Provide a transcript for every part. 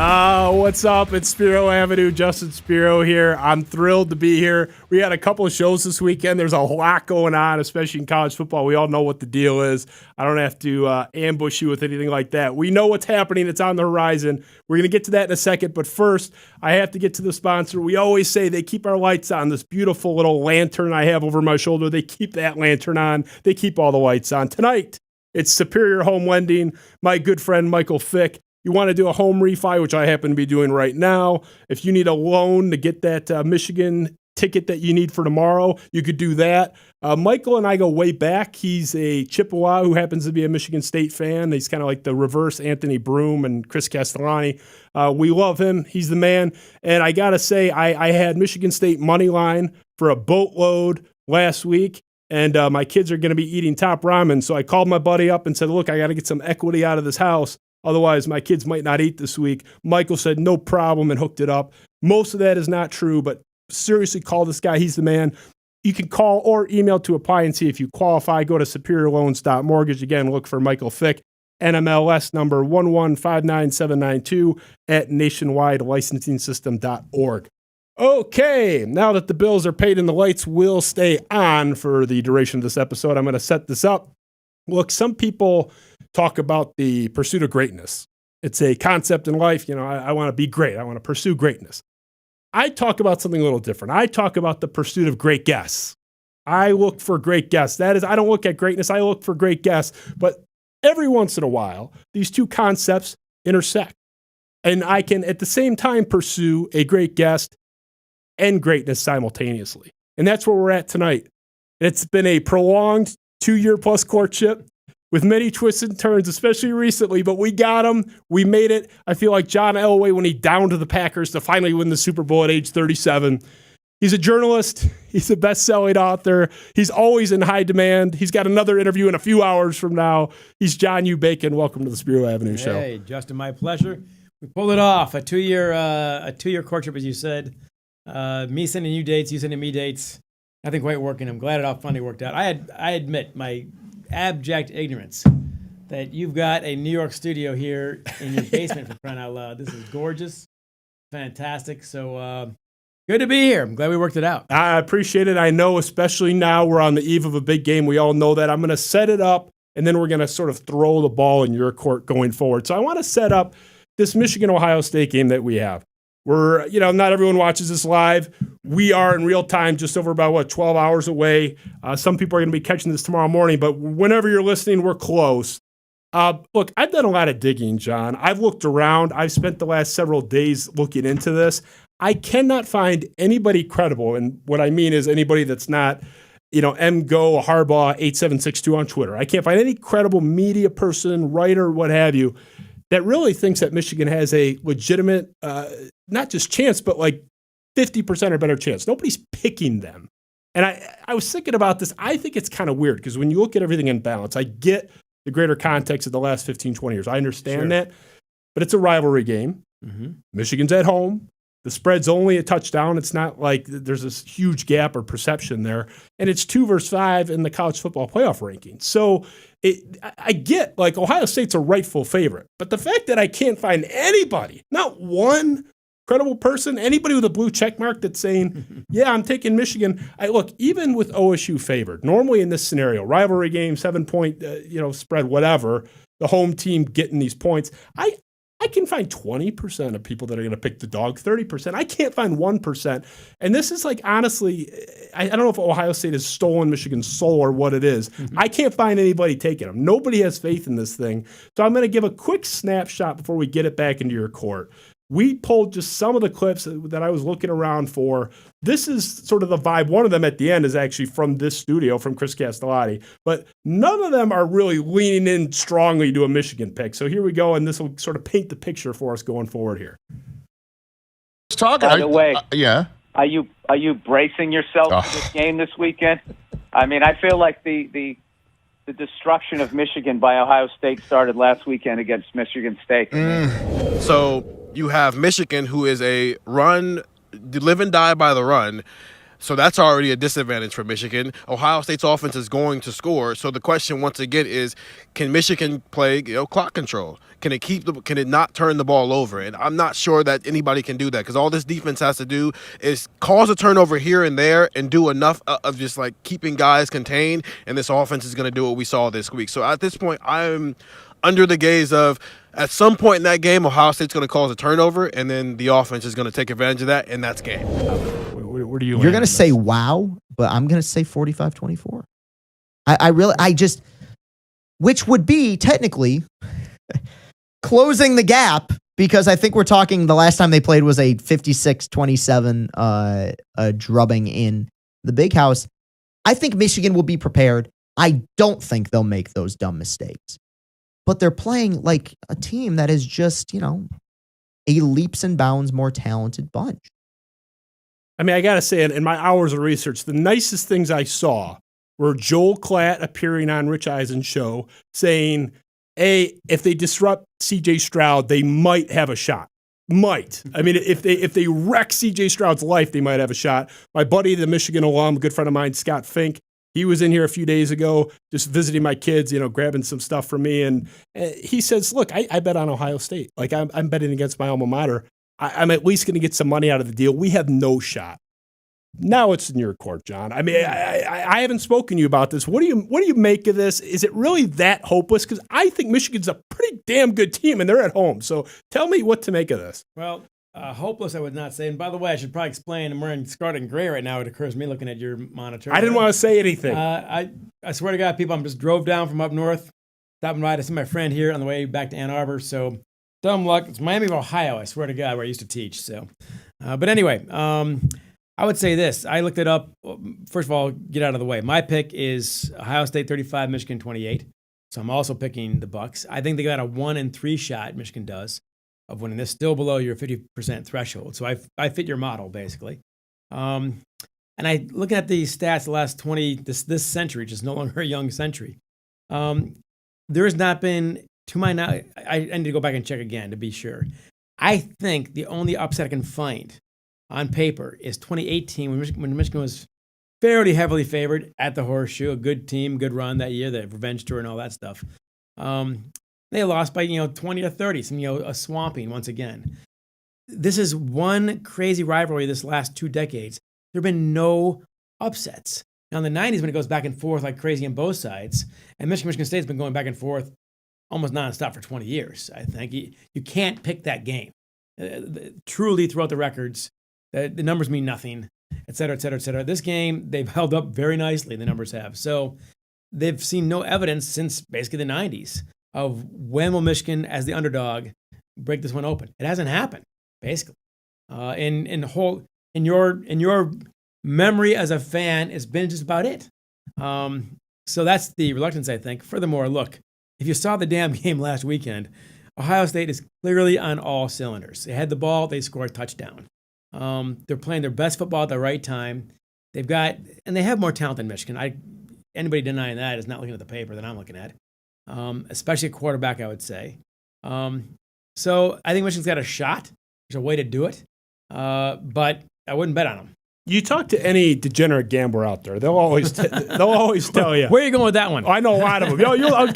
What's up? It's Spiro Avenue, Justin Spiro here. I'm thrilled to be here. We had a couple of shows this weekend. There's a lot going on, especially in college football. We all know what the deal is. I don't have to ambush you with anything like that. We know what's happening. It's on the horizon. We're going to get to that in a second, but first, I have to get to the sponsor. We always say they keep our lights on. This beautiful little lantern I have over my shoulder, they keep that lantern on. They keep all the lights on. Tonight, it's Superior Home Lending. My good friend, Michael Fick. You want to do a home refi, which I happen to be doing right now. If you need a loan to get that Michigan ticket that you need for tomorrow, you could do that. Michael and I go way back. He's a Chippewa who happens to be a Michigan State fan. He's kind of like the reverse Anthony Broome and Chris Castellani. We love him. He's the man. And I got to say, I had Michigan State money line for a boatload last week. And my kids are going to be eating top ramen. So I called my buddy up and said, look, I got to get some equity out of this house. Otherwise, my kids might not eat this week. Michael said, no problem, and hooked it up. Most of that is not true, but seriously, call this guy. He's the man. You can call or email to apply and see if you qualify. Go to superiorloans.mortgage. Again, look for Michael Fick, NMLS number 1159792 at nationwidelicensing.org. Okay, now that the bills are paid and the lights will stay on for the duration of this episode, I'm going to set this up. Look, some people talk about the pursuit of greatness. It's a concept in life. You know, I want to be great. I want to pursue greatness. I talk about something a little different. I talk about the pursuit of great guests. I look for great guests. That is, I don't look at greatness. I look for great guests. But every once in a while, these two concepts intersect. And I can, at the same time, pursue a great guest and greatness simultaneously. And that's where we're at tonight. It's been a prolonged 2-year-plus courtship with many twists and turns, especially recently, but we got him. We made it. I feel like John Elway when he downed to the Packers to finally win the Super Bowl at age 37. He's a journalist. He's a best-selling author. He's always in high demand. He's got another interview in a few hours from now. He's John U. Bacon. Welcome to the Spiro Avenue Show. Hey, Justin, my pleasure. We pulled it off. A two-year courtship, as you said. Me sending you dates, you sending me dates. Nothing quite working. I'm glad it all finally worked out. I admit my abject ignorance that you've got a New York studio here in your basement for crying out loud. This is gorgeous, fantastic. So good to be here. I'm glad we worked it out. I appreciate it. I know, especially now we're on the eve of a big game. We all know that. I'm going to set it up, and then we're going to sort of throw the ball in your court going forward. So I want to set up this Michigan-Ohio State game that we have. We're, not everyone watches this live. We are in real time, just over about, 12 hours away. Some people are going to be catching this tomorrow morning, but whenever you're listening, we're close. Look, I've done a lot of digging, John. I've looked around. I've spent the last several days looking into this. I cannot find anybody credible, and what I mean is anybody that's not, MGO Harbaugh 8762 on Twitter. I can't find any credible media person, writer, what have you, that really thinks that Michigan has a legitimate, not just chance, but like 50% or better chance. Nobody's picking them. And I was thinking about this. I think it's kind of weird because when you look at everything in balance, I get the greater context of the last 15, 20 years. I understand that. But it's a rivalry game. Mm-hmm. Michigan's at home. The spread's only a touchdown. It's not like there's this huge gap or perception there. And it's 2 versus 5 in the college football playoff ranking. So I get, like, Ohio State's a rightful favorite. But the fact that I can't find anybody, not one credible person, anybody with a blue check mark that's saying, yeah, I'm taking Michigan. Look, even with OSU favored, normally in this scenario, rivalry game, 7-point, spread, whatever, the home team getting these points, I can find 20% of people that are going to pick the dog, 30%. I can't find 1%. And this is like, honestly, I don't know if Ohio State has stolen Michigan's soul or what it is. Mm-hmm. I can't find anybody taking them. Nobody has faith in this thing. So I'm going to give a quick snapshot before we get it back into your court. We pulled just some of the clips that I was looking around for. This is sort of the vibe. One of them at the end is actually from this studio, from Chris Castellani. But none of them are really leaning in strongly to a Michigan pick. So here we go, and this will sort of paint the picture for us going forward here. By the way, yeah. Are you bracing yourself for this game this weekend? I mean, I feel like the destruction of Michigan by Ohio State started last weekend against Michigan State. So you have Michigan, who is a run, live and die by the run. So that's already a disadvantage for Michigan. Ohio State's offense is going to score. So the question once again is, can Michigan play clock control? Can it not turn the ball over? And I'm not sure that anybody can do that, because all this defense has to do is cause a turnover here and there and do enough of just like keeping guys contained, and this offense is going to do what we saw this week. So at this point, I'm under the gaze of, at some point in that game, Ohio State's going to cause a turnover, and then the offense is going to take advantage of that, and that's game. Where do you? You're going to say wow, but I'm going to say 45-24. Which would be technically closing the gap, because I think we're talking the last time they played was a 56-27 drubbing in the Big House. I think Michigan will be prepared. I don't think they'll make those dumb mistakes. But they're playing like a team that is just, a leaps and bounds more talented bunch. I mean, I got to say, in my hours of research, the nicest things I saw were Joel Klatt appearing on Rich Eisen's show saying, if they disrupt C.J. Stroud, they might have a shot. Might. I mean, if they wreck C.J. Stroud's life, they might have a shot. My buddy, the Michigan alum, a good friend of mine, Scott Fink, he was in here a few days ago just visiting my kids, grabbing some stuff from me. And he says, look, I bet on Ohio State. Like, I'm betting against my alma mater. I'm at least going to get some money out of the deal. We have no shot. Now it's in your court, John. I mean, I haven't spoken to you about this. What do you make of this? Is it really that hopeless? Because I think Michigan's a pretty damn good team, and they're at home. So tell me what to make of this. Well, hopeless, I would not say. And by the way, I should probably explain, I'm wearing scarlet and gray right now. It occurs to me looking at your monitor. I didn't want to say anything. I swear to God, people, I just drove down from up north, stopping by to see my friend here on the way back to Ann Arbor. So dumb luck. It's Miami of Ohio, I swear to God, where I used to teach. So, but anyway, I would say this. I looked it up. First of all, get out of the way. My pick is Ohio State 35, Michigan 28. So I'm also picking the Bucks. I think they got a 1-3 shot, Michigan does, of winning this, still below your 50% threshold. So I fit your model, basically. And I looking at the stats the last this century, which is no longer a young century. There has not been, to my knowledge, I need to go back and check again to be sure. I think the only upset I can find on paper is 2018 when Michigan was fairly heavily favored at the Horseshoe, a good team, good run that year, the revenge tour and all that stuff. They lost by 20 or 30, a swamping once again. This is one crazy rivalry this last 2 decades. There have been no upsets. Now in the 90s when it goes back and forth like crazy on both sides, and Michigan State's been going back and forth almost nonstop for 20 years, I think. You can't pick that game. Truly throughout the records, the numbers mean nothing, et cetera, et cetera, et cetera. This game, they've held up very nicely, the numbers have. So they've seen no evidence since basically the 90s of when will Michigan, as the underdog, break this one open. It hasn't happened, basically. In your memory as a fan, it's been just about it. So that's the reluctance, I think. Furthermore, look, if you saw the damn game last weekend, Ohio State is clearly on all cylinders. They had the ball, they scored a touchdown. They're playing their best football at the right time. They have more talent than Michigan. Anybody denying that is not looking at the paper that I'm looking at, especially a quarterback, I would say. So I think Michigan's got a shot. There's a way to do it, but I wouldn't bet on them. You talk to any degenerate gambler out there, they'll always tell you. Where are you going with that one? I know a lot of them.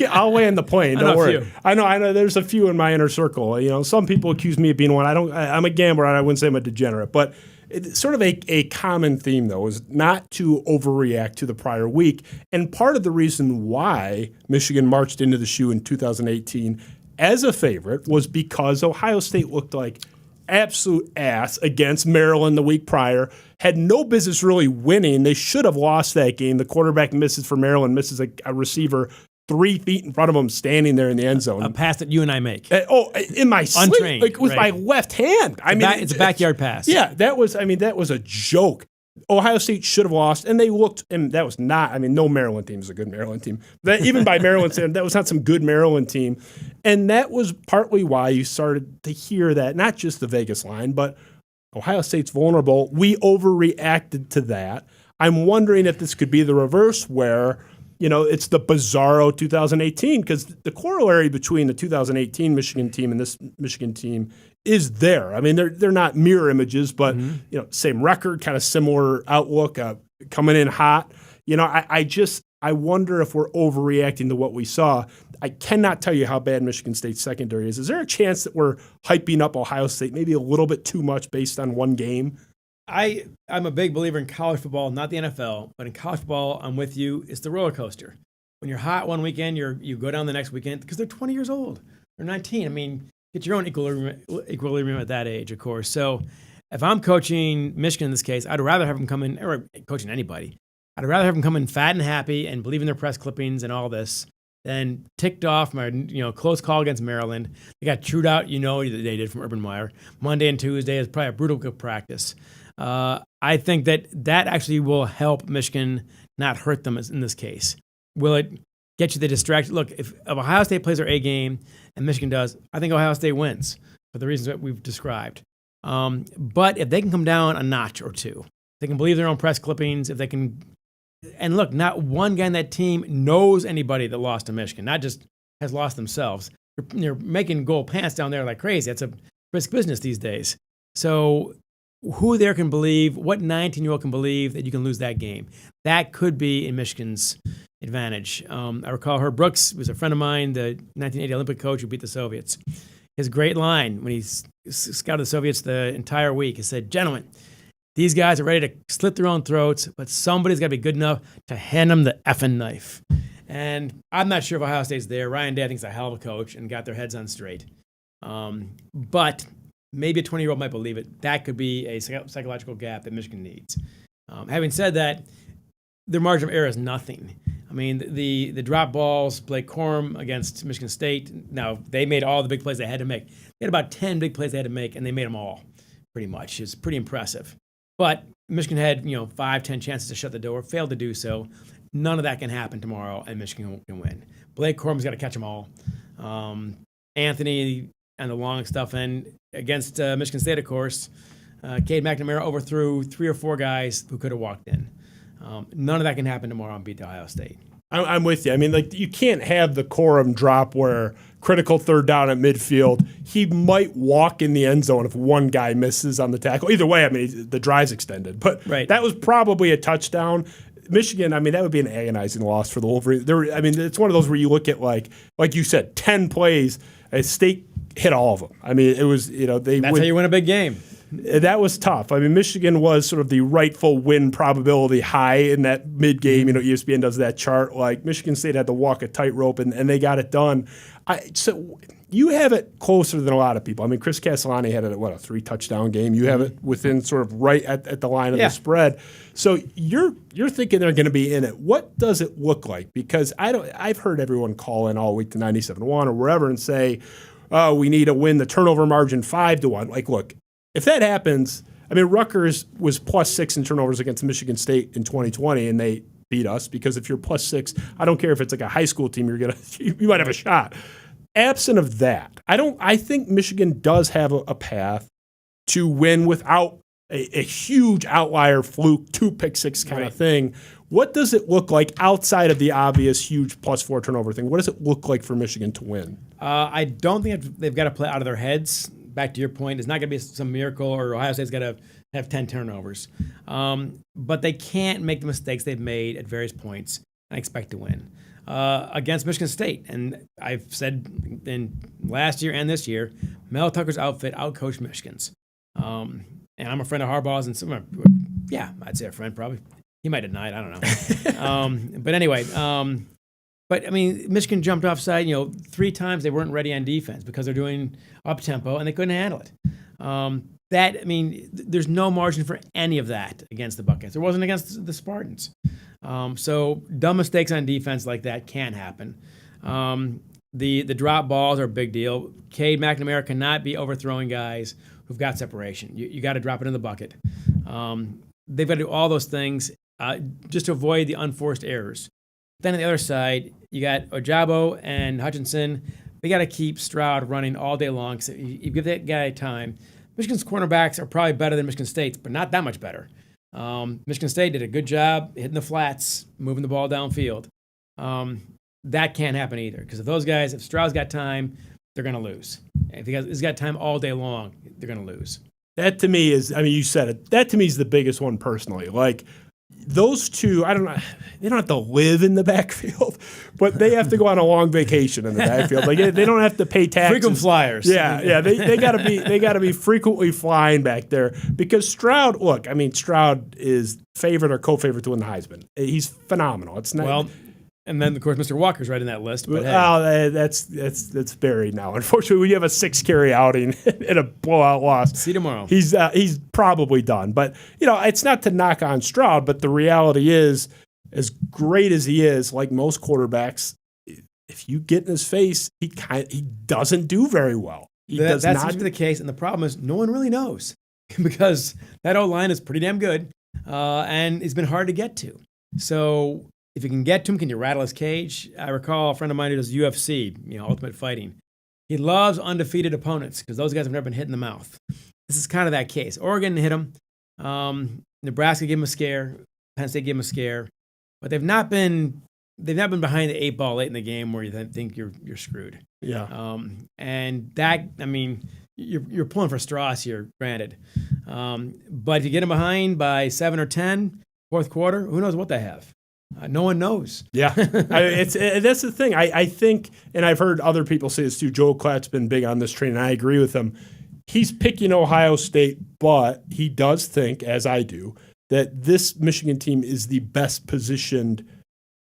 I'll land the plane. Don't worry. I know. There's a few in my inner circle. Some people accuse me of being one. I'm a gambler, and I wouldn't say I'm a degenerate. But it's sort of a common theme, though, is not to overreact to the prior week. And part of the reason why Michigan marched into the shoe in 2018 as a favorite was because Ohio State looked like absolute ass against Maryland the week prior. Had no business really winning. They should have lost that game. The quarterback misses for Maryland, misses a receiver 3 feet in front of him standing there in the end zone. A pass that you and I make. In my sleep, untrained, with my left hand. It's a backyard pass. Yeah, that was a joke. Ohio State should have lost, and they looked, and that was not, no Maryland team is a good Maryland team. Even by Maryland standards, that was not some good Maryland team. And that was partly why you started to hear that, not just the Vegas line, but Ohio State's vulnerable. We overreacted to that. I'm wondering if this could be the reverse, where it's the bizarro 2018, because the corollary between the 2018 Michigan team and this Michigan team is there. I mean, they're not mirror images, but same record, kind of similar outlook, coming in hot. I wonder if we're overreacting to what we saw. I cannot tell you how bad Michigan State's secondary is. Is there a chance that we're hyping up Ohio State maybe a little bit too much based on one game? I'm a big believer in college football, not the NFL, but in college football, I'm with you. It's the roller coaster. When you're hot one weekend, you go down the next weekend because they're 20 years old. They're 19. I mean, get your own equilibrium at that age, of course. So if I'm coaching Michigan in this case, I'd rather have them come in, or coaching anybody, I'd rather have them come in fat and happy and believe in their press clippings and all this than ticked off my close call against Maryland. They got chewed out, they did from Urban Meyer. Monday and Tuesday is probably a brutal good practice. I think that actually will help Michigan, not hurt them in this case. Will it get you the distraction? Look, if Ohio State plays their A game and Michigan does, I think Ohio State wins for the reasons that we've described. But if they can come down a notch or two, they can believe their own press clippings, if they can. And look, not one guy on that team knows anybody that lost to Michigan, not just has lost themselves. They're making gold pants down there like crazy. That's a risk business these days. So who there can believe, what 19-year-old can believe that you can lose that game? That could be in Michigan's advantage. I recall Herb Brooks was a friend of mine, the 1980 Olympic coach who beat the Soviets. His great line when he scouted the Soviets the entire week, he said, "Gentlemen, these guys are ready to slit their own throats, but somebody's got to be good enough to hand them the effing knife." And I'm not sure if Ohio State's there. Ryan Day, I think, is a hell of a coach and got their heads on straight. But maybe a 20-year-old might believe it. That could be a psychological gap that Michigan needs. Having said that, their margin of error is nothing. I mean, the drop balls, Blake Corum against Michigan State, now they made all the big plays they had to make. They had about 10 big plays they had to make, and they made them all, pretty much. It's pretty impressive. But Michigan had, 5, 10 chances to shut the door, failed to do so. None of that can happen tomorrow, and Michigan can win. Blake Corum's got to catch them all. Anthony and the long stuff, and against Michigan State, of course, Cade McNamara overthrew 3 or 4 guys who could have walked in. None of that can happen tomorrow and beat Ohio State. I'm with you. I mean, you can't have the Corum drop where critical third down at midfield, he might walk in the end zone if one guy misses on the tackle. Either way, I mean, the drive's extended. But That was probably a touchdown. Michigan, I mean, that would be an agonizing loss for the Wolverines. It's one of those where you look at, like you said, 10 plays, State hit all of them. I mean, it was, That's how you win a big game. That was tough. I mean, Michigan was sort of the rightful win probability high in that mid-game. ESPN does that chart. Like, Michigan State had to walk a tightrope, and they got it done. So you have it closer than a lot of people. I mean, Chris Castellani had it at, a 3-touchdown game. You have it within sort of right at the line of the spread. So you're thinking they're going to be in it. What does it look like? Because I've heard everyone call in all week to 97-1 or wherever and say, oh, we need to win the turnover margin 5-1. Like, look, if that happens, I mean, Rutgers was +6 in turnovers against Michigan State in 2020, and they beat us because if you're +6, I don't care if it's like a high school team, you might have a shot. Absent of that, I think Michigan does have a path to win without a huge outlier fluke, 2 pick six kind of thing. What does it look like outside of the obvious huge +4 turnover thing? What does it look like for Michigan to win? I don't think they've got to play out of their heads. Back to your point, it's not going to be some miracle or Ohio State's got to have 10 turnovers. But they can't make the mistakes they've made at various points and expect to win. Against Michigan State, and I've said in last year and this year, Mel Tucker's outfit outcoached Michigan's. And I'm a friend of Harbaugh's, and I'd say a friend probably. He might deny it, I don't know. But anyway, but I mean, Michigan jumped offside, 3 times they weren't ready on defense because they're doing up-tempo and they couldn't handle it. There's no margin for any of that against the Buckeyes. There wasn't against the Spartans. So dumb mistakes on defense like that can happen. The drop balls are a big deal. Cade McNamara cannot be overthrowing guys who've got separation. You got to drop it in the bucket. They've got to do all those things just to avoid the unforced errors. Then on the other side, you got Ojabo and Hutchinson. They got to keep Stroud running all day long. So you give that guy time. Michigan's cornerbacks are probably better than Michigan State's, but not that much better. Michigan State did a good job hitting the flats, moving the ball downfield. That can't happen either, because if Stroud's got time, they're going to lose. If he's got time all day long, they're going to lose. That to me is, I mean, you said it. That to me is the biggest one personally. Like those two, I don't know, they don't have to live in the backfield, but they have to go on a long vacation in the backfield. Like they don't have to pay taxes. Frequent flyers. Yeah. They gotta be frequently flying back there because Stroud. Look, I mean, Stroud is favorite or co-favorite to win the Heisman. He's phenomenal. It's not well. And then, of course, Mr. Walker's right in that list. But hey. That's buried now. Unfortunately, when you have a 6-carry outing and a blowout loss, see you tomorrow. He's probably done. But it's not to knock on Stroud, but the reality is, as great as he is, like most quarterbacks, if you get in his face, he doesn't do very well. That seems to be the case, and the problem is no one really knows because that O-line is pretty damn good, and it's been hard to get to. So. If you can get to him, can you rattle his cage? I recall a friend of mine who does UFC, Ultimate Fighting. He loves undefeated opponents because those guys have never been hit in the mouth. This is kind of that case. Oregon hit him. Nebraska gave him a scare. Penn State gave him a scare. But they've not been behind the 8 ball late in the game where you think you're screwed. Yeah. And that, I mean, you're pulling for straws here, granted. But if you get them behind by 7 or 10, fourth quarter, who knows what they have? No one knows. Yeah, that's the thing. I think, and I've heard other people say this too. Joe Klatt's been big on this train, and I agree with him. He's picking Ohio State, but he does think, as I do, that this Michigan team is the best positioned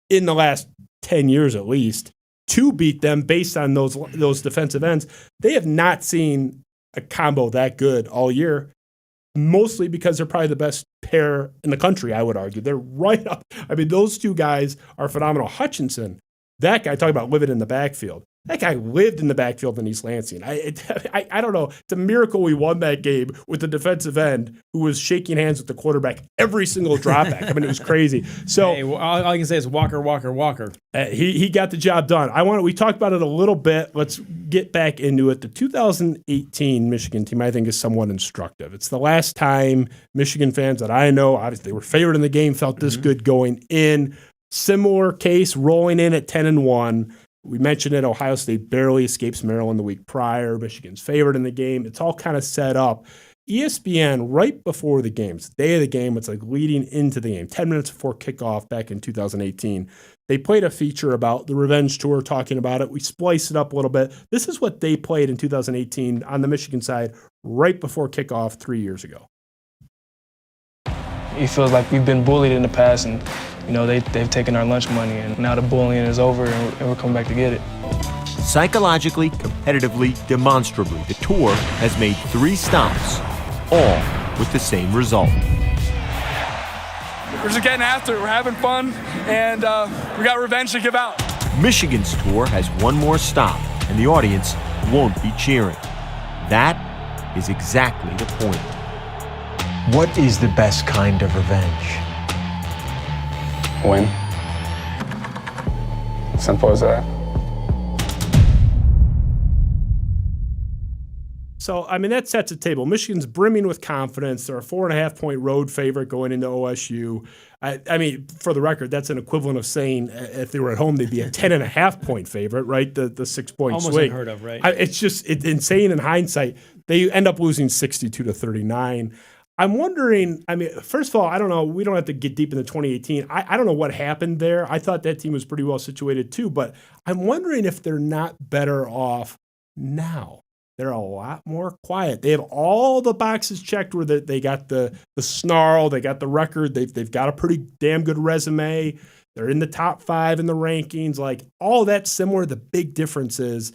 in the last 10 years at least to beat them based on those defensive ends. They have not seen a combo that good all year. Mostly because they're probably the best pair in the country, I would argue. They're right up. I mean, those two guys are phenomenal. Hutchinson, that guy, talking about living in the backfield. That guy lived in the backfield in East Lansing. I don't know. It's a miracle we won that game with the defensive end who was shaking hands with the quarterback every single dropback. I mean, it was crazy. So hey, all I can say is Walker. He got the job done. We talked about it a little bit. Let's get back into it. The 2018 Michigan team, I think, is somewhat instructive. It's the last time Michigan fans that I know, obviously, they were favored in the game, felt this good going in. Similar case, rolling in at 10-1. We mentioned it, Ohio State barely escapes Maryland the week prior. Michigan's favored in the game. It's all kind of set up. ESPN, right before the game, it's the day of the game, it's like leading into the game, 10 minutes before kickoff back in 2018, they played a feature about the revenge tour, talking about it. We spliced it up a little bit. This is what they played in 2018 on the Michigan side right before kickoff 3 years ago. It feels like we've been bullied in the past, and they've taken our lunch money, and now the bullying is over, and we're coming back to get it. Psychologically, competitively, demonstrably, the tour has made 3 stops, all with the same result. We're just getting after it. We're having fun, and we got revenge to give out. Michigan's tour has one more stop, and the audience won't be cheering. That is exactly the point. What is the best kind of revenge? Win. Simple as that. So, I mean, that sets the table. Michigan's brimming with confidence. They're a 4.5-point road favorite going into OSU. I mean, for the record, that's an equivalent of saying if they were at home, they'd be a 10.5-point favorite, right? The 6-point almost swing. Unheard of, right? It's just insane in hindsight. They end up losing 62-39. I'm wondering, I mean, first of all, I don't know. We don't have to get deep into 2018. I don't know what happened there. I thought that team was pretty well situated too, but I'm wondering if they're not better off now. They're a lot more quiet. They have all the boxes checked where they got the snarl, they got the record, they've got a pretty damn good resume. They're in the top 5 in the rankings. Like, all that's similar. The big difference is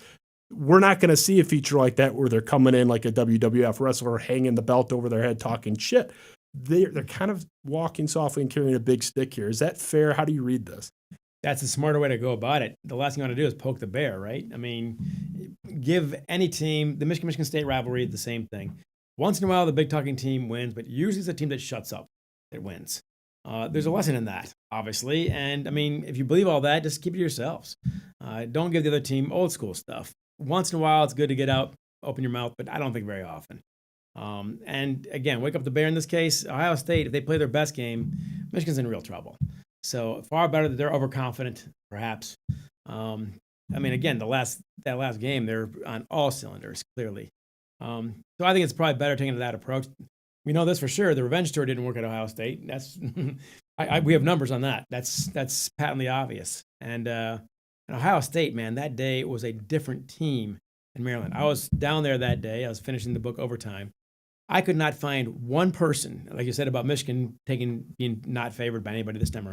we're not going to see a feature like that where they're coming in like a WWF wrestler hanging the belt over their head talking shit. They're kind of walking softly and carrying a big stick here. Is that fair? How do you read this? That's a smarter way to go about it. The last thing you want to do is poke the bear, right? I mean, give any team, the Michigan State rivalry, the same thing. Once in a while, the big talking team wins, but usually it's a team that shuts up that wins. There's a lesson in that, obviously. And, I mean, if you believe all that, just keep it to yourselves. Don't give the other team old school stuff. Once in a while, it's good to get out, open your mouth, but I don't think very often. And, again, wake up the bear in this case. Ohio State, if they play their best game, Michigan's in real trouble. So far better that they're overconfident, perhaps. I mean, again, that last game, they're on all cylinders, clearly. So I think it's probably better taking that approach. We know this for sure. The revenge tour didn't work at Ohio State. That's we have numbers on that. That's patently obvious. And Ohio State, man, that day it was a different team in Maryland. I was down there that day. I was finishing the book Overtime. I could not find one person, like you said about Michigan being not favored by anybody this time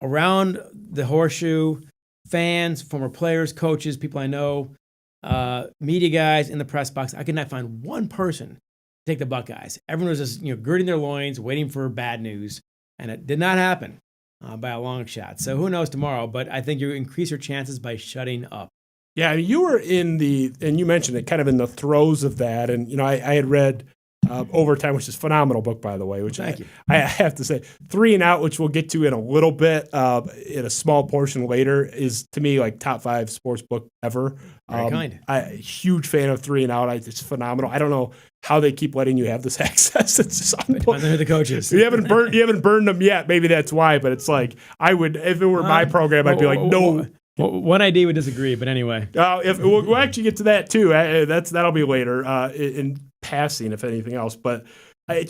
around the horseshoe. Fans, former players, coaches, people I know, media guys in the press box. I could not find one person to take the Buckeyes. Everyone was just girding their loins, waiting for bad news, and it did not happen by a long shot. So who knows tomorrow? But I think you increase your chances by shutting up. Yeah, you were and you mentioned it, kind of in the throes of that. And, I had read Overtime, which is a phenomenal book, by the way, which Thank you. I have to say. 3 and Out, which we'll get to in a little bit, in a small portion later, is to me like top 5 sports book ever. Very kind. I'm a huge fan of 3 and Out. It's phenomenal. I don't know how they keep letting you have this access. It's just Depends on who the coach is. You haven't burned them yet. Maybe that's why. But it's like I would, if it were my program, I'd be like, no. Well, one ID would disagree, but anyway. If we'll actually get to that too. That'll be later in passing, if anything else. But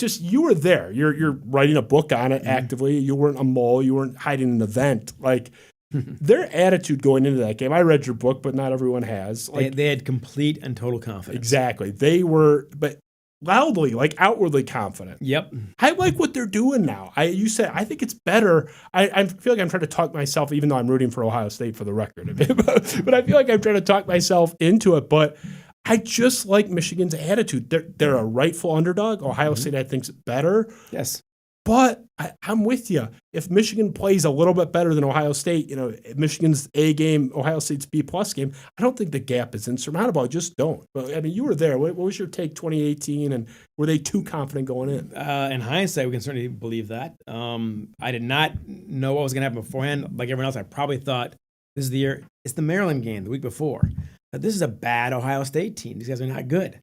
you were there. You're writing a book on it actively. You weren't a mole. You weren't hiding an event. Like their attitude going into that game. I read your book, but not everyone has. Like, they had complete and total confidence. Exactly. They were, but loudly, like outwardly confident. Yep. I like what they're doing now. You said I think it's better. I feel like I'm trying to talk myself, even though I'm rooting for Ohio State for the record. But I feel like I'm trying to talk myself into it. But I just like Michigan's attitude. They're a rightful underdog. Ohio State, I think, is better. Yes. But I'm with you. If Michigan plays a little bit better than Ohio State, Michigan's A game, Ohio State's B+ game, I don't think the gap is insurmountable. I just don't. But I mean, you were there. What was your take 2018, and were they too confident going in? In hindsight, we can certainly believe that. I did not know what was going to happen beforehand. Like everyone else, I probably thought this is the year. It's the Maryland game the week before. But this is a bad Ohio State team. These guys are not good.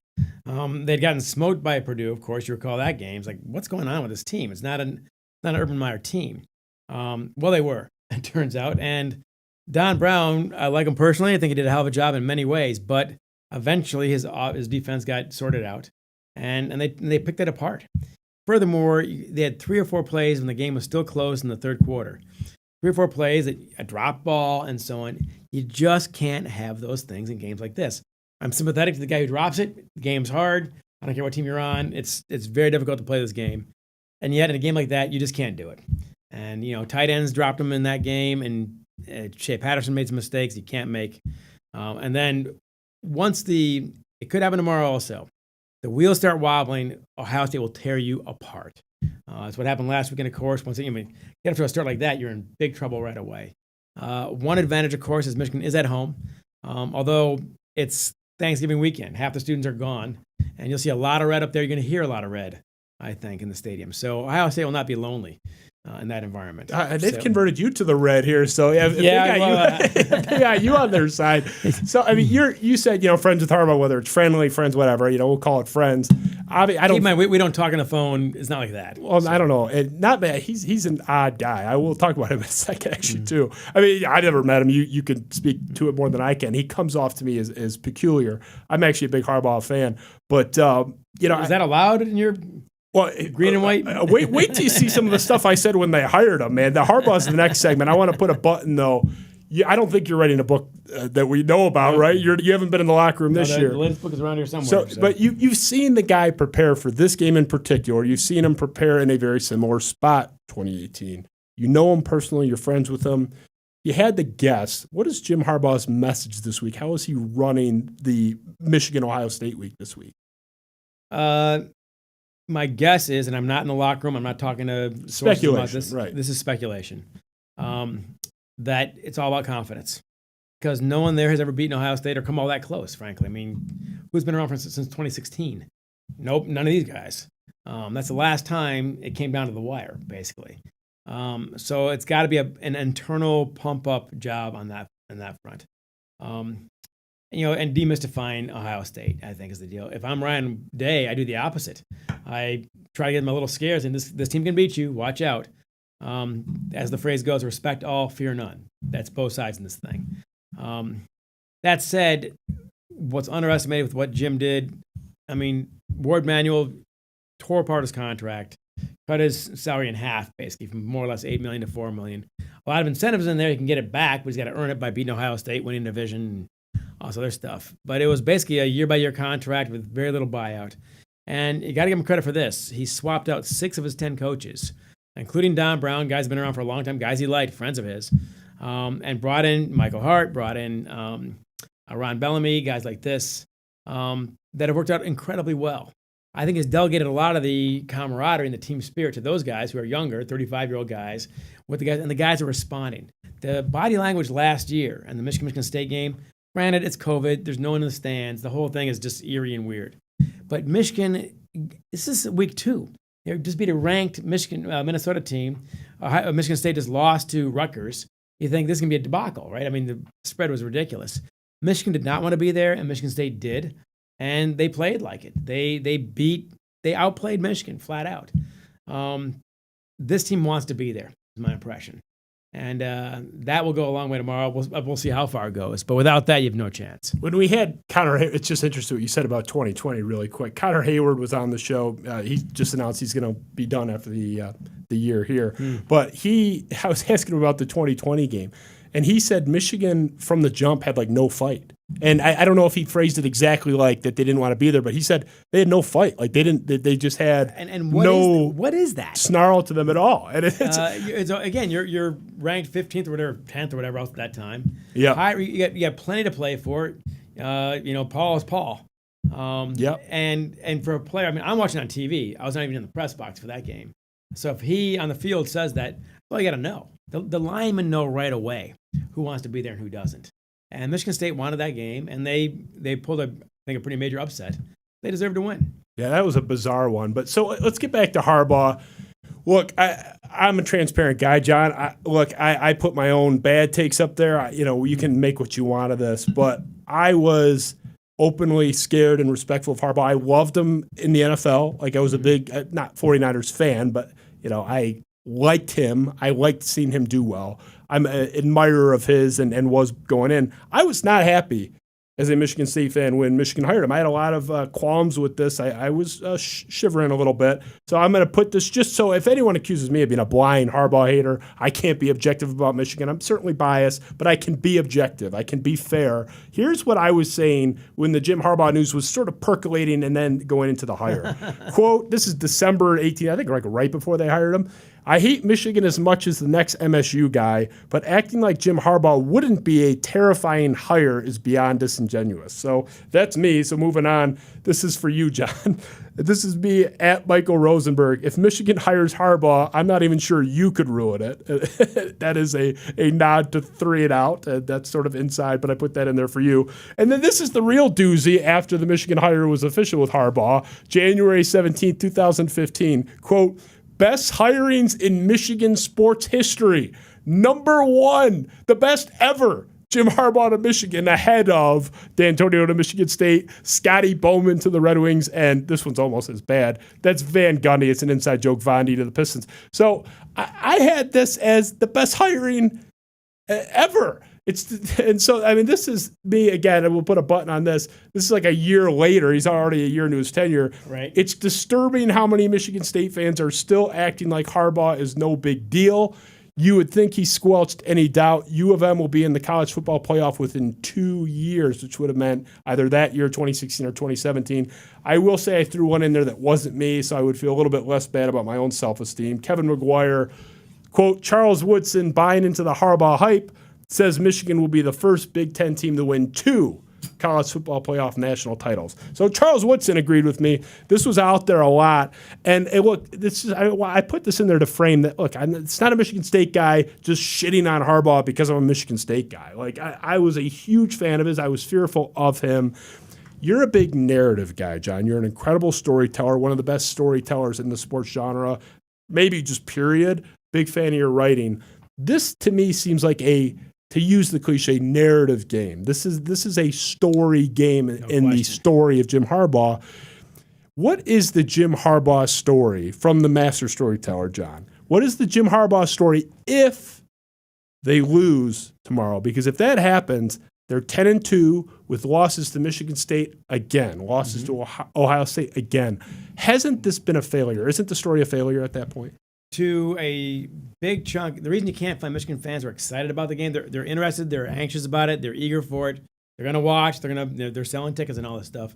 They'd gotten smoked by Purdue, of course. You recall that game. It's like, what's going on with this team? It's not an Urban Meyer team. Well, they were, it turns out. And Don Brown, I like him personally. I think he did a hell of a job in many ways. But eventually, his defense got sorted out, and they picked it apart. Furthermore, they had 3 or 4 plays when the game was still close in the third quarter. 3 or 4 plays, a drop ball, and so on. You just can't have those things in games like this. I'm sympathetic to the guy who drops it. The game's hard. I don't care what team you're on. It's very difficult to play this game. And yet, in a game like that, you just can't do it. And, tight ends dropped them in that game, and Shea Patterson made some mistakes he can't make. And then it could happen tomorrow also. The wheels start wobbling, Ohio State will tear you apart. That's what happened last weekend, of course. Once you get up to a start like that, you're in big trouble right away. One advantage, of course, is Michigan is at home. Although it's Thanksgiving weekend. Half the students are gone, and you'll see a lot of red up there. You're going to hear a lot of red, I think, in the stadium. So Ohio State will not be lonely in that environment. They've converted you to the red here, so they got you on their side. So I mean, you said friends with Harbaugh, whether it's friendly, friends, whatever. We'll call it friends. I don't. Keep in mind, we don't talk on the phone. It's not like that. Well, so. I don't know. Not bad. He's an odd guy. I will talk about him in a second, actually, too. I mean, I never met him. You can speak to it more than I can. He comes off to me as peculiar. I'm actually a big Harbaugh fan, but is that allowed in your? Well, green and white. Wait till you see some of the stuff I said when they hired him, man. The Harbaugh's the next segment. I want to put a button though. I don't think you're writing a book that we know about, right? You haven't been in the locker room this year. The latest book is around here somewhere. But you've seen the guy prepare for this game in particular. You've seen him prepare in a very similar spot, 2018. You know him personally. You're friends with him. You had to guess. What is Jim Harbaugh's message this week? How is he running the Michigan-Ohio State week this week? My guess is, and I'm not in the locker room, I'm not talking to sources about this. Right. This is speculation. That it's all about confidence. Because no one there has ever beaten Ohio State or come all that close, frankly. I mean, who's been around since 2016? Nope, none of these guys. That's the last time it came down to the wire, basically. So it's got to be an internal pump-up job on that front. And demystifying Ohio State, I think, is the deal. If I'm Ryan Day, I do the opposite. I try to get them a little scared, and this team can beat you. Watch out. As the phrase goes, respect all, fear none. That's both sides in this thing. That said, what's underestimated with what Jim did, I mean, Ward Manuel tore apart his contract, cut his salary in half, basically, from more or less $8 million to $4 million. A lot of incentives in there. He can get it back, but he's got to earn it by beating Ohio State, winning division, and all this other stuff. But it was basically a year-by-year contract with very little buyout. And you got to give him credit for this. He swapped out 6 of his 10 coaches, including Don Brown, guys who've been around for a long time, guys he liked, friends of his, and brought in Michael Hart, brought in Ron Bellamy, guys like this, that have worked out incredibly well. I think has delegated a lot of the camaraderie and the team spirit to those guys who are younger, 35-year-old guys, with the guys, and the guys are responding. The body language last year and the Michigan State game, granted, it's COVID, there's no one in the stands, the whole thing is just eerie and weird. But Michigan, this is week 2. They just beat a ranked Minnesota team. Michigan State just lost to Rutgers. You think this is going to be a debacle, right? I mean, the spread was ridiculous. Michigan did not want to be there, and Michigan State did. And they played like it. They outplayed Michigan flat out. This team wants to be there, is my impression. And that will go a long way tomorrow. We'll see how far it goes. But without that, you have no chance. When we had Connor, it's just interesting what you said about 2020 really quick. Connor Hayward was on the show. He just announced he's going to be done after the year here. But I was asking him about the 2020 game. And he said Michigan from the jump had like no fight. And I don't know if he phrased it exactly like that they didn't want to be there, but he said they had no fight. Like they just had what is that? Snarl to them at all. And again, you're ranked 15th or whatever, 10th or whatever else at that time. Yeah. You got plenty to play for. Paul is Paul. And for a player, I mean, I'm watching on TV. I was not even in the press box for that game. So if he on the field says that, well, you got to know. The linemen know right away who wants to be there and who doesn't. And Michigan State wanted that game, and they pulled a pretty major upset. They deserved to win. Yeah, that was a bizarre one. But so let's get back to Harbaugh. Look, I'm a transparent guy, John. I put my own bad takes up there. You can make what you want of this, but I was openly scared and respectful of Harbaugh. I loved him in the NFL. Like I was a big, not 49ers fan, but I liked him. I liked seeing him do well. I'm an admirer of his and was going in. I was not happy as a Michigan State fan when Michigan hired him. I had a lot of qualms with this. I was shivering a little bit. So I'm going to put this just so if anyone accuses me of being a blind Harbaugh hater, I can't be objective about Michigan. I'm certainly biased, but I can be objective. I can be fair. Here's what I was saying when the Jim Harbaugh news was sort of percolating and then going into the hire. Quote, this is December 18th, I think like right before they hired him. I hate Michigan as much as the next MSU guy, but acting like Jim Harbaugh wouldn't be a terrifying hire is beyond disingenuous. So that's me. So moving on, this is for you, John. This is me at Michael Rosenberg. If Michigan hires Harbaugh, I'm not even sure you could ruin it. That is a nod to 3 and out. That's sort of inside, but I put that in there for you. And then this is the real doozy after the Michigan hire was official with Harbaugh, January 17, 2015. Quote, best hirings in Michigan sports history. Number 1, the best ever. Jim Harbaugh to Michigan ahead of D'Antonio to Michigan State, Scotty Bowman to the Red Wings, and this one's almost as bad. That's Van Gundy. It's an inside joke, Vandy to the Pistons. So I had this as the best hiring ever. This is me again, and we'll put a button on this. This is like a year later. He's already a year into his tenure. Right. It's disturbing how many Michigan State fans are still acting like Harbaugh is no big deal. You would think he squelched any doubt. U of M will be in the college football playoff within 2 years, which would have meant either that year, 2016 or 2017. I will say I threw one in there that wasn't me, so I would feel a little bit less bad about my own self-esteem. Kevin McGuire, quote, Charles Woodson buying into the Harbaugh hype, says Michigan will be the first Big Ten team to win 2 college football playoff national titles. So Charles Woodson agreed with me. This was out there a lot. And look, I put this in there to frame that, look, it's not a Michigan State guy just shitting on Harbaugh because I'm a Michigan State guy. Like, I was a huge fan of his. I was fearful of him. You're a big narrative guy, John. You're an incredible storyteller, one of the best storytellers in the sports genre, maybe just period. Big fan of your writing. This, to me, seems like to use the cliche, narrative game. This is a story game in the story of Jim Harbaugh. What is the Jim Harbaugh story from the master storyteller, John? What is the Jim Harbaugh story if they lose tomorrow? Because if that happens, they're 10-2 with losses to Michigan State again, losses to Ohio State again. Hasn't this been a failure? Isn't the story a failure at that point? To a big chunk, the reason you can't find Michigan fans who are excited about the game, they're interested, they're anxious about it, they're eager for it, they're going to watch, they're selling tickets and all this stuff.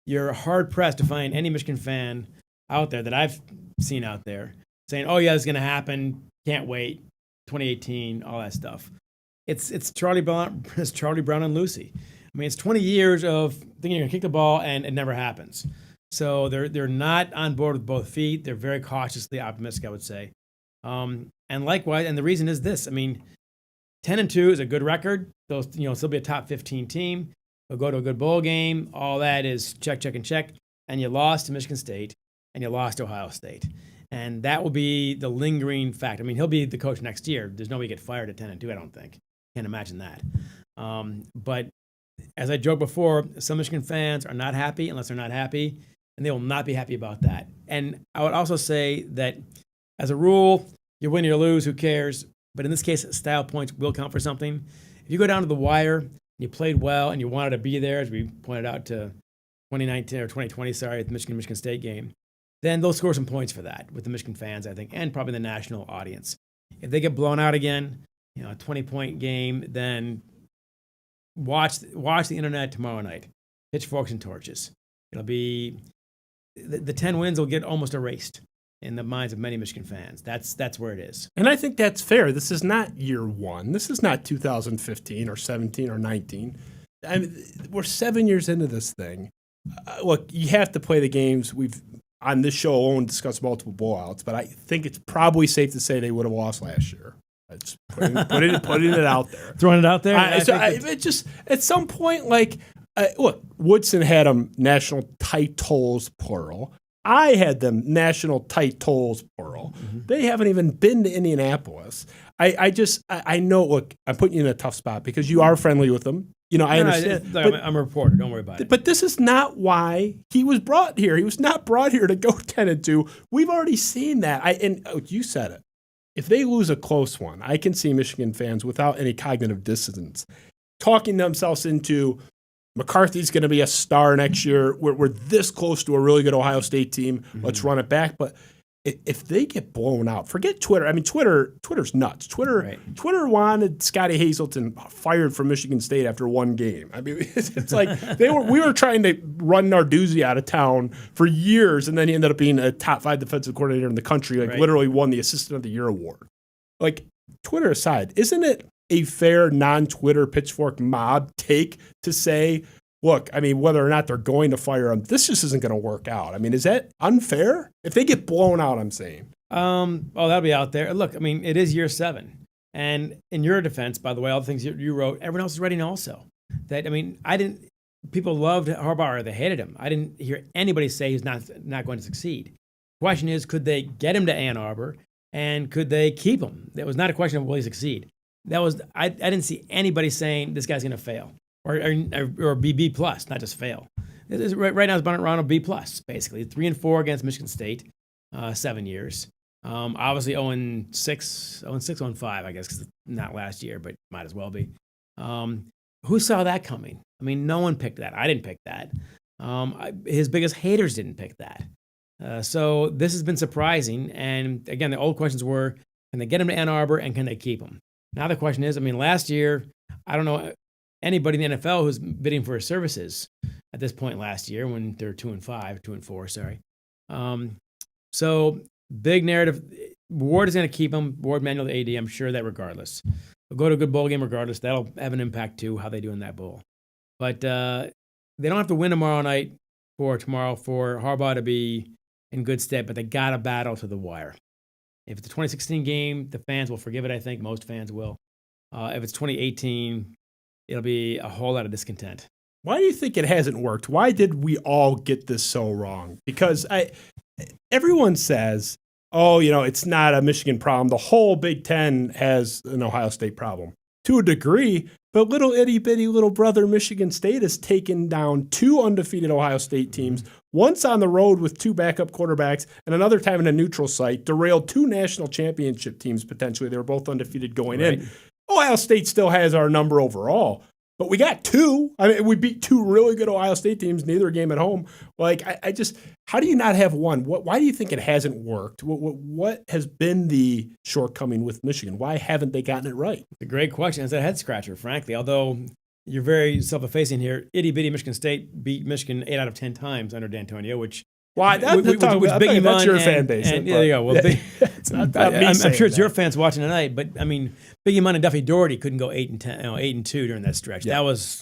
You're hard pressed to find any Michigan fan out there that I've seen out there saying, "Oh yeah, it's going to happen, can't wait, 2018, all that stuff." It's Charlie Brown and Lucy. I mean, it's 20 years of thinking you're going to kick the ball and it never happens. So they're not on board with both feet. They're very cautiously optimistic, I would say. And likewise, and the reason is this. I mean, 10-2 is a good record. They'll still be a top 15 team. They'll go to a good bowl game. All that is check, check, and check. And you lost to Michigan State, and you lost to Ohio State. And that will be the lingering fact. I mean, he'll be the coach next year. There's no way he get fired at 10-2, I don't think. Can't imagine that. But as I joked before, some Michigan fans are not happy unless they're not happy, and they will not be happy about that. And I would also say that as a rule, you win or you lose, who cares? But in this case, style points will count for something. If you go down to the wire, and you played well, and you wanted to be there, as we pointed out to 2019 or 2020, at the Michigan State game, then they'll score some points for that with the Michigan fans, I think, and probably the national audience. If they get blown out again, a 20-point game, then watch the internet tomorrow night. Pitchforks and torches. It'll be the 10 wins will get almost erased in the minds of many Michigan fans. That's where it is. And I think that's fair. This is not year one. This is not 2015 or 17 or 19. I mean, we're 7 years into this thing. Look, you have to play the games. We've on this show alone discussed multiple blowouts, but I think it's probably safe to say they would have lost last year. Just putting it out there. Throwing it out there? It just, at some point, look, Woodson had them national titles, plural. I had them national titles, plural. Mm-hmm. They haven't even been to Indianapolis. I know, look, I'm putting you in a tough spot because you are friendly with them. I understand. I'm a reporter. Don't worry about it. But this is not why he was brought here. He was not brought here to go 10-2. We've already seen that. You said it. If they lose a close one, I can see Michigan fans without any cognitive dissonance talking themselves into McCarthy's going to be a star next year. We're this close to a really good Ohio State team. Mm-hmm. Let's run it back. But if they get blown out, forget Twitter. I mean, Twitter's nuts. Twitter wanted Scotty Hazelton fired from Michigan State after one game. I mean, it's like we were trying to run Narduzzi out of town for years, and then he ended up being a top 5 defensive coordinator in the country. Literally won the Assistant of the Year award. Twitter aside, isn't it a fair non-Twitter pitchfork mob take to say, look, I mean, whether or not they're going to fire him, this just isn't going to work out. I mean, is that unfair? If they get blown out, I'm saying. That'll be out there. Look, I mean, it is year 7. And in your defense, by the way, all the things you wrote, everyone else is writing also. People loved Harbaugh or they hated him. I didn't hear anybody say he's not going to succeed. The question is, could they get him to Ann Arbor and could they keep him? That was not a question of will he succeed. I didn't see anybody saying this guy's going to fail. Or be B plus, not just fail. Right now, it's around a B plus, basically 3-4 against Michigan State, 7 years. Obviously 0-6, 0-5, I guess, because not last year, but might as well be. Who saw that coming? I mean, no one picked that. I didn't pick that. His biggest haters didn't pick that. So this has been surprising. And again, the old questions were, can they get him to Ann Arbor and can they keep him? Now the question is, I mean, last year, I don't know anybody in the NFL who's bidding for his services at this point last year when they're 2-4, sorry. So big narrative. Ward is going to keep him. Ward, Manuel, the AD, I'm sure that regardless. They'll go to a good bowl game regardless. That'll have an impact too, how they do in that bowl. But they don't have to win tomorrow night for Harbaugh to be in good stead, but they got to battle to the wire. If it's a 2016 game, the fans will forgive it, I think. Most fans will. If it's 2018, it'll be a whole lot of discontent. Why do you think it hasn't worked? Why did we all get this so wrong? Because everyone says, it's not a Michigan problem. The whole Big Ten has an Ohio State problem. to a degree, but little itty bitty little brother Michigan State has taken down 2 undefeated Ohio State teams, once on the road with 2 backup quarterbacks, and another time in a neutral site, derailed 2 national championship teams potentially. They were both undefeated going in. Ohio State still has our number overall, but we got 2. I mean, we beat 2 really good Ohio State teams, neither game at home. Like, I just, how do you not have one? Why do you think it hasn't worked? What has been the shortcoming with Michigan? Why haven't they gotten it right? It's a great question. It's a head scratcher, frankly. Although you're very self-effacing here. Itty bitty Michigan State beat Michigan 8 out of 10 times under D'Antonio, which that's your fan base. And there you go. Well, I'm sure it's your fans watching tonight, but I mean, Big Iman and Duffy Doherty couldn't go 8-10, 8-2 during that stretch. Yeah. That was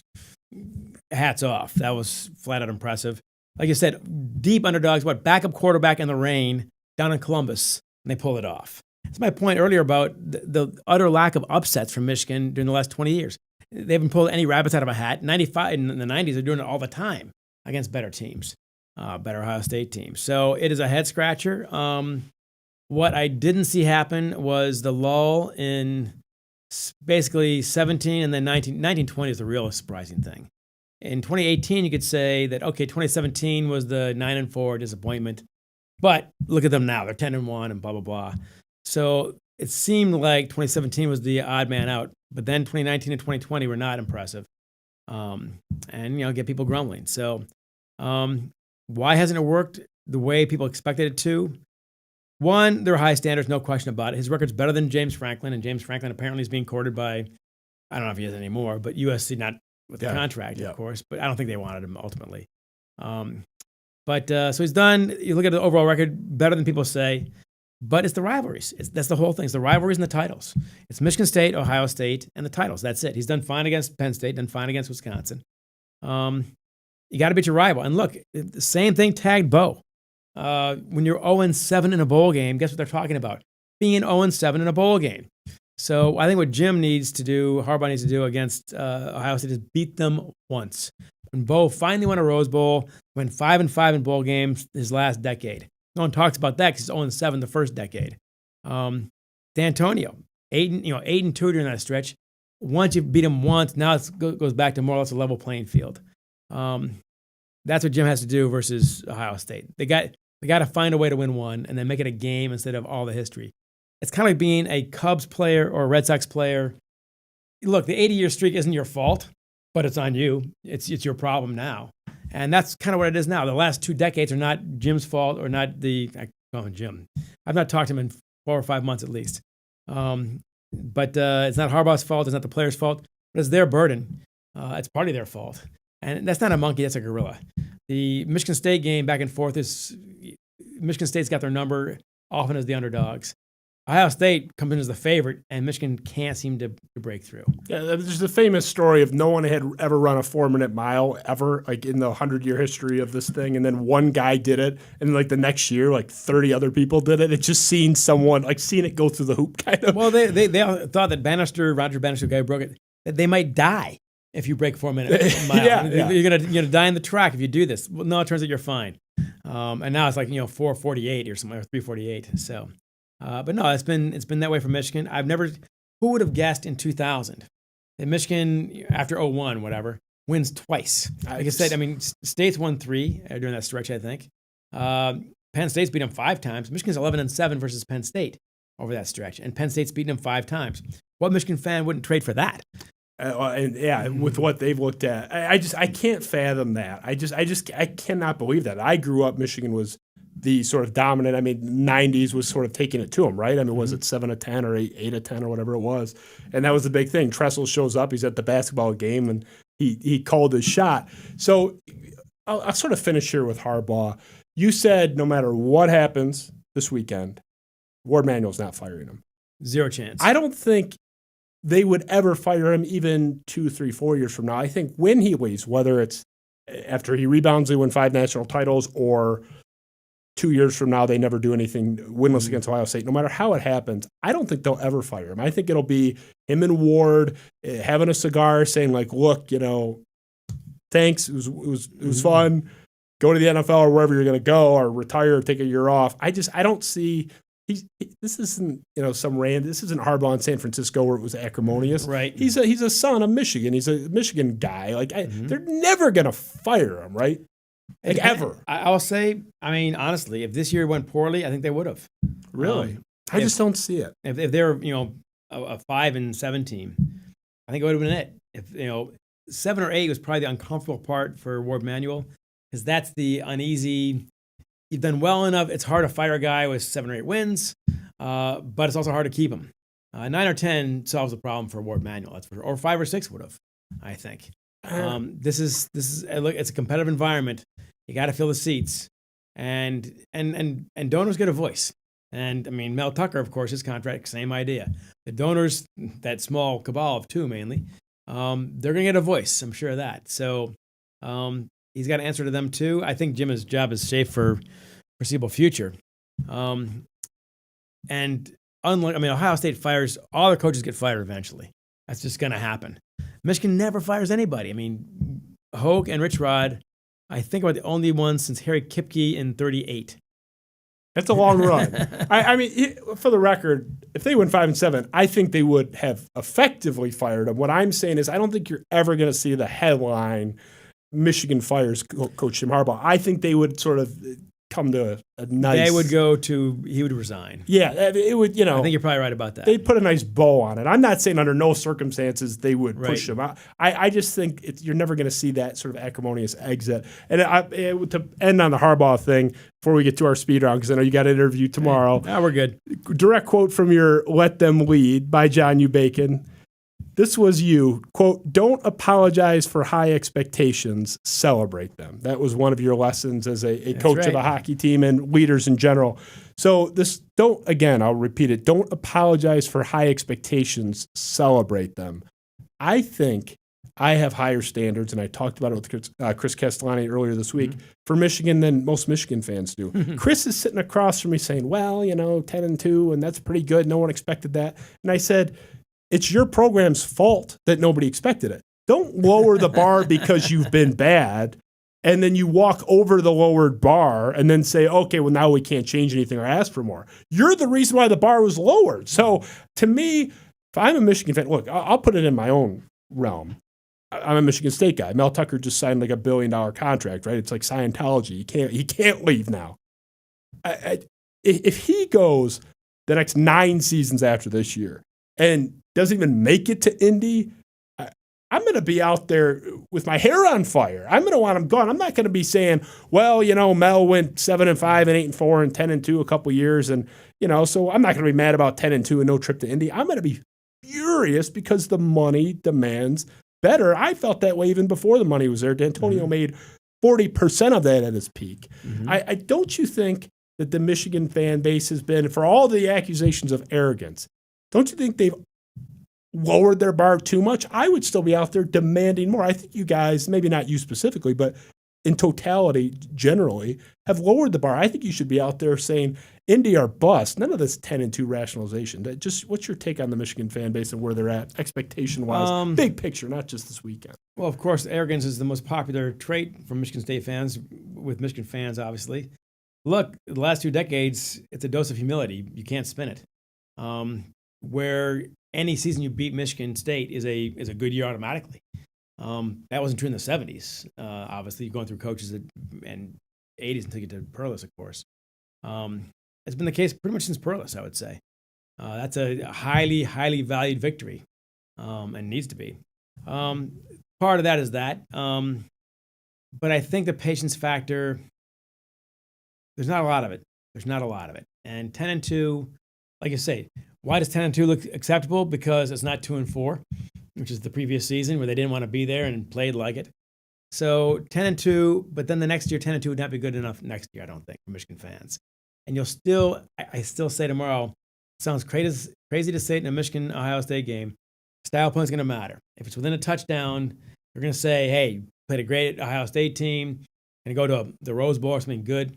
hats off. That was flat out impressive. Like you said, deep underdogs. Backup quarterback in the rain down in Columbus, and they pulled it off. That's my point earlier about the utter lack of upsets from Michigan during the last 20 years. They haven't pulled any rabbits out of a hat. 95 in the 90s, they're doing it all the time against better teams, better Ohio State teams. So it is a head scratcher. What I didn't see happen was the lull in basically 17 and then 1920 is the real surprising thing. In 2018, you could say that, okay, 2017 was the 9-4 disappointment, but look at them now. They're 10-1 and blah, blah, blah. So it seemed like 2017 was the odd man out, but then 2019 and 2020 were not impressive, and get people grumbling. So why hasn't it worked the way people expected it to? One, there are high standards, no question about it. His record's better than James Franklin, and James Franklin apparently is being courted by, I don't know if he is anymore, but USC, not with the contract, of course, but I don't think they wanted him ultimately. So he's done, you look at the overall record, better than people say. But it's the rivalries. That's the whole thing. It's the rivalries and the titles. It's Michigan State, Ohio State, and the titles. That's it. He's done fine against Penn State, done fine against Wisconsin. You got to beat your rival. And look, the same thing tagged Bo. When you're 0-7 in a bowl game, guess what they're talking about? Being 0-7 in a bowl game. So I think what Jim needs to do, Harbaugh needs to do against Ohio State is beat them once. When Bo finally won a Rose Bowl, went 5-5 in bowl games his last decade. No one talks about that because he's 0-7 the first decade. D'Antonio, 8-2 during that stretch. Once you beat him once, now it goes back to more or less a level playing field. That's what Jim has to do versus Ohio State. They got to find a way to win one and then make it a game instead of all the history. It's kind of like being a Cubs player or a Red Sox player. Look, the 80-year streak isn't your fault, but it's on you. It's your problem now. And that's kind of what it is now. The last 2 decades are not Jim's fault or not I call him Jim. I've not talked to him in 4 or 5 months at least. But it's not Harbaugh's fault. It's not the player's fault. But it's their burden. It's partly their fault. And that's not a monkey. That's a gorilla. The Michigan State game back and forth is Michigan State's got their number often as the underdogs. Ohio State comes in as the favorite, and Michigan can't seem to break through. Yeah, there's the famous story of no one had ever run a 4-minute mile ever, like in the 100-year history of this thing, and then one guy did it, and like the next year, like 30 other people did it. It's just seeing it go through the hoop, kind of. Well, they thought that Roger Bannister, the guy who broke it, that they might die if you break 4-minute mile. You're gonna die in the track if you do this. Well, no, it turns out you're fine. And now it's like 4:48 or something, or 3:48. So. But no, it's been that way for Michigan. Who would have guessed in 2000 that Michigan, after 01, whatever, wins twice? Like I said, State's won 3 during that stretch, I think. Penn State's beat them 5 times. Michigan's 11-7 versus Penn State over that stretch, and Penn State's beaten them 5 times. What Michigan fan wouldn't trade for that? With what they've looked at, I can't fathom that. I cannot believe that. I grew up, Michigan was the sort of dominant. 90s was sort of taking it to him, right? Was it 7-10 or 8-10 or whatever it was? And that was the big thing. Tressel shows up. He's at the basketball game, and he called his shot. So I'll sort of finish here with Harbaugh. You said no matter what happens this weekend, Ward Manuel's not firing him. 0 chance. I don't think they would ever fire him even 2, 3, 4 years from now. I think when he leaves, whether it's after he rebounds, they win 5 national titles, or 2 years from now, they never do anything winless against Ohio State. No matter how it happens, I don't think they'll ever fire him. I think it'll be him and Ward having a cigar, saying like, "Look, thanks. It was fun. Go to the NFL or wherever you're going to go, or retire or take a year off." I don't see. this isn't this isn't Harbaugh in San Francisco where it was acrimonious. Right. He's a son of Michigan. He's a Michigan guy. Like they're never gonna fire him, right? Like ever. I'll say. I mean, honestly, if this year went poorly, I think they would have. Really, I just don't see it. If they were a 5-7 team, I think it would have been it. If 7 or 8 was probably the uncomfortable part for Ward Manuel, because that's the uneasy. You've done well enough. It's hard to fire a guy with 7 or 8 wins, but it's also hard to keep him. 9 or 10 solves the problem for Ward Manuel. That's for sure. Or 5 or 6 would have, I think. This is look. It's a competitive environment. You got to fill the seats, and donors get a voice. And I mean, Mel Tucker, of course, his contract, same idea. The donors, that small cabal of 2 mainly, they're going to get a voice. I'm sure of that. So. He's got to answer to them too. I think Jim's job is safe for foreseeable future. And unlike, Ohio State fires, all their coaches get fired eventually. That's just going to happen. Michigan never fires anybody. I mean, Hoke and Rich Rod, I think, are the only ones since Harry Kipke in 1938. That's a long run. I mean, for the record, if they went 5-7, I think they would have effectively fired him. What I'm saying is I don't think you're ever going to see the headline Michigan fires Coach Jim Harbaugh. I think they would sort of come to a nice... he would resign. Yeah, it would, I think you're probably right about that. They'd put a nice bow on it. I'm not saying under no circumstances they would push him. I just think you're never going to see that sort of acrimonious exit. And to end on the Harbaugh thing, before we get to our speed round, because I know you got an interview tomorrow. We're good. Direct quote from your Let Them Lead by John U. Bacon. This was you, quote, don't apologize for high expectations, celebrate them. That was one of your lessons as a coach of a hockey team and leaders in general. So I'll repeat it, don't apologize for high expectations, celebrate them. I think I have higher standards, and I talked about it with Chris Castellani earlier this week, for Michigan than most Michigan fans do. Chris is sitting across from me saying, 10-2, and that's pretty good. No one expected that. And I said, it's your program's fault that nobody expected it. Don't lower the bar because you've been bad, and then you walk over the lowered bar and then say, okay, well, now we can't change anything or ask for more. You're the reason why the bar was lowered. So to me, if I'm a Michigan fan, look, I'll put it in my own realm. I'm a Michigan State guy. Mel Tucker just signed like $1 billion contract, right? It's like Scientology. He can't leave now. If he goes the next 9 seasons after this year and doesn't even make it to Indy, I'm going to be out there with my hair on fire. I'm going to want him gone. I'm not going to be saying, Mel went 7-5 and 8-4 and 10-2 a couple years. And, so I'm not going to be mad about 10-2 and no trip to Indy. I'm going to be furious because the money demands better. I felt that way even before the money was there. D'Antonio made 40% of that at his peak. I don't you think that the Michigan fan base has been, for all the accusations of arrogance, don't you think they've lowered their bar too much? I would still be out there demanding more. I think you guys, maybe not you specifically, but in totality, generally, have lowered the bar. I think you should be out there saying, Indy or bust. None of this 10-2 rationalization. Just what's your take on the Michigan fan base and where they're at, expectation-wise? Big picture, not just this weekend. Well, of course, arrogance is the most popular trait from Michigan State fans, with Michigan fans, obviously. Look, the last 2 decades, it's a dose of humility. You can't spin it. Where any season you beat Michigan State is a good year automatically. That wasn't true in the 70s. Obviously, going through coaches and 80s until you get to Perlis, of course. It's been the case pretty much since Perlis, I would say. That's a highly, highly valued victory, and needs to be. Part of that is that. But I think the patience factor, there's not a lot of it. And 10-2, like you say, why does 10-2 look acceptable? Because it's not 2-4, which is the previous season where they didn't want to be there and played like it. So 10-2, but then the next year 10-2 would not be good enough next year, I don't think, for Michigan fans. And I still say tomorrow, it sounds crazy to say it in a Michigan-Ohio State game, style point is going to matter. If it's within a touchdown, they're going to say, hey, played a great Ohio State team, and go to the Rose Bowl or something good.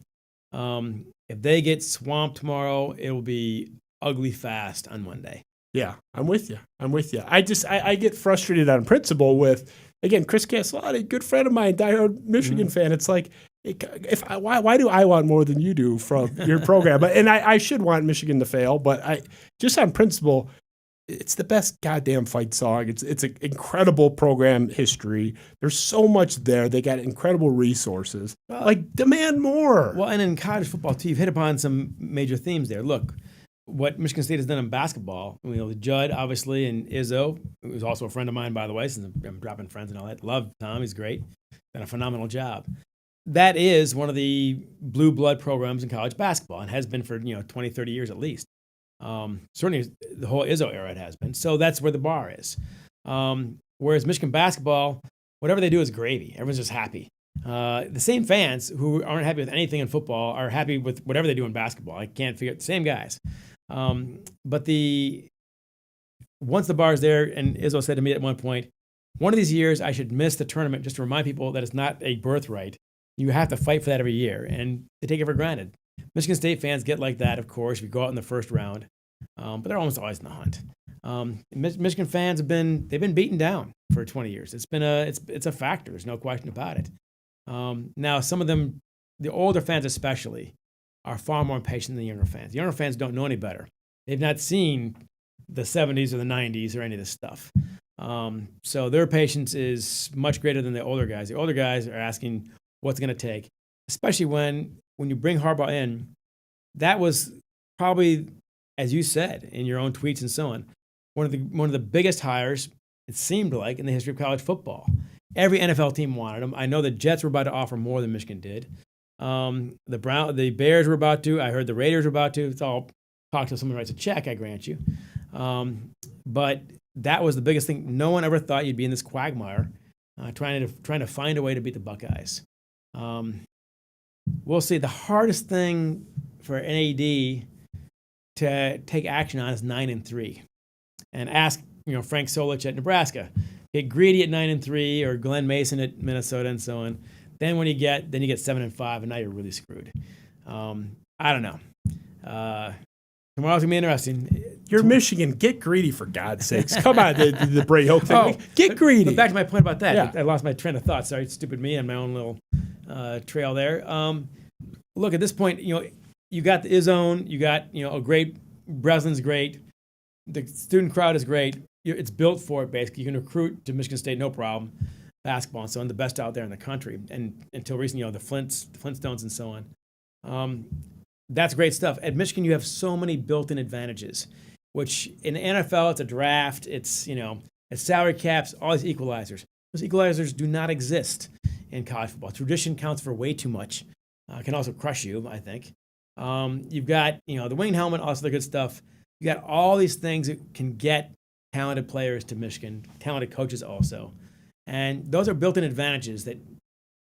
If they get swamped tomorrow, it will be ugly fast on Monday. Yeah, I'm with you. I get frustrated on principle with, again, Chris Castellani, good friend of mine, diehard Michigan fan. It's like, Why do I want more than you do from your program? And I should want Michigan to fail, but just on principle, it's the best goddamn fight song. It's an incredible program history. There's so much there. They got incredible resources. Demand more. Well, and in college football too, you've hit upon some major themes there. Look, what Michigan State has done in basketball. Judd, obviously, and Izzo, who's also a friend of mine, by the way, since I'm dropping friends and all that. Love Tom. He's great. Done a phenomenal job. That is one of the blue blood programs in college basketball and has been for 20, 30 years at least. Certainly the whole Izzo era it has been. So that's where the bar is. Whereas Michigan basketball, whatever they do is gravy. Everyone's just happy. The same fans who aren't happy with anything in football are happy with whatever they do in basketball. I can't figure it. The same guys. But once the bar is there, and Izzo said to me at one point, one of these years I should miss the tournament just to remind people that it's not a birthright. You have to fight for that every year, and they take it for granted. Michigan State fans get like that, of course, if you go out in the first round, but they're almost always in the hunt. Michigan fans they've been beaten down for 20 years. It's a factor. There's no question about it. Now, some of them, the older fans especially, are far more impatient than the younger fans. The younger fans don't know any better. They've not seen the 70s or the 90s or any of this stuff. So their patience is much greater than the older guys. The older guys are asking what's going to take, especially when you bring Harbaugh in. That was probably, as you said in your own tweets and so on, one of the biggest hires, it seemed like, in the history of college football. Every NFL team wanted him. I know the Jets were about to offer more than Michigan did. The Bears were about to. I heard the Raiders were about to. It's all talk till someone writes a check, I grant you. But that was the biggest thing. No one ever thought you'd be in this quagmire, trying to find a way to beat the Buckeyes. We'll see. The hardest thing for NAD to take action on is 9-3, and ask Frank Solich at Nebraska. Get greedy at 9-3, or Glenn Mason at Minnesota, and so on. Then you get 7-5, and now you're really screwed. I don't know. Tomorrow's gonna be interesting. You're Michigan. Get greedy, for God's sakes. Come on, the Bray Hope thing. Get greedy. But back to my point about that. Yeah. I lost my train of thought. Sorry, stupid me on my own little trail there. Look, at this point, you got the Izzone. You got a great. Breslin's great. The student crowd is great. It's built for it, basically. You can recruit to Michigan State, no problem. Basketball and so on, the best out there in the country. And until recently, the Flintstones and so on. That's great stuff. At Michigan, you have so many built-in advantages, which in the NFL, it's a draft. It's salary caps, all these equalizers. Those equalizers do not exist in college football. Tradition counts for way too much. Can also crush you, I think. You've got, the winged helmet, also the good stuff. You got all these things that can get talented players to Michigan, talented coaches also. And those are built-in advantages that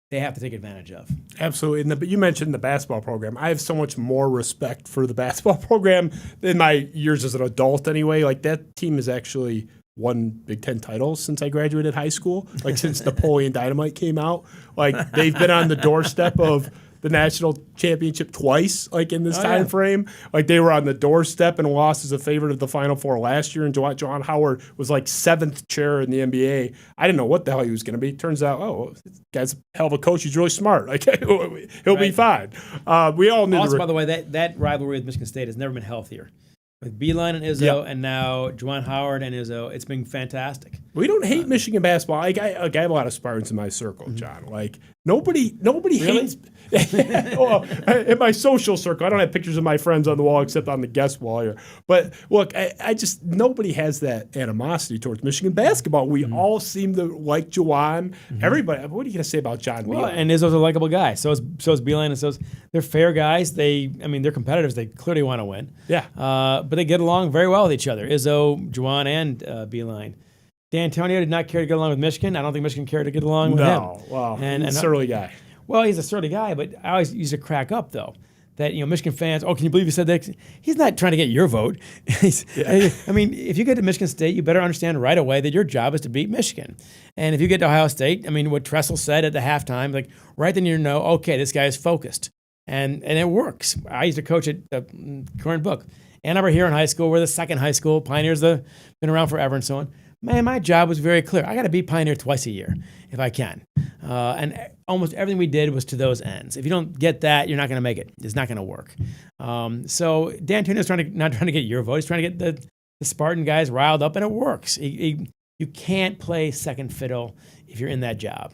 they have to take advantage of. Absolutely. But you mentioned the basketball program. I have so much more respect for the basketball program than my years as an adult anyway. Like, that team has actually won Big Ten titles since I graduated high school. Like, since Napoleon Dynamite came out. Like, they've been on the doorstep of the national championship twice, like, in this time frame. Like, they were on the doorstep and lost as a favorite of the Final Four last year, and John Howard was like 7th chair in the NBA. I didn't know what the hell he was going to be. Turns out, this guy's a hell of a coach. He's really smart. Like, he'll be fine. We all knew. Also, by the way, that rivalry with Michigan State has never been healthier. With Beeline and Izzo, and now Juwan Howard and Izzo, it's been fantastic. We don't hate Michigan basketball. I have a lot of Spartans in my circle, John. Like, nobody hates. In my social circle, I don't have pictures of my friends on the wall except on the guest wall here. But look, I just, nobody has that animosity towards Michigan basketball. We all seem to like Juwan. Everybody. What are you going to say about John? Well, and Izzo's a likable guy. So is Beeline, and they're fair guys. They're competitors. They clearly want to win. Yeah. But they get along very well with each other. Izzo, Juwan, and Beeline. D'Antonio did not care to get along with Michigan. I don't think Michigan cared to get along with him. No, well, he's a surly guy. Well, he's a surly guy, but I always used to crack up, though, that, Michigan fans, can you believe he said that? He's not trying to get your vote. If you get to Michigan State, you better understand right away that your job is to beat Michigan. And if you get to Ohio State, what Tressel said at the halftime, like, right then you know, okay, this guy is focused. And it works. I used to coach at the current book. Ann Arbor here in high school. We're the second high school. Pioneers have been around forever and so on. man, my job was very clear. I got to beat Pioneer twice a year if I can. And almost everything we did was to those ends. If you don't get that, you're not going to make it. It's not going to work. So Dan Tuna's not trying to get your vote. He's trying to get the Spartan guys riled up, and it works. You can't play second fiddle if you're in that job.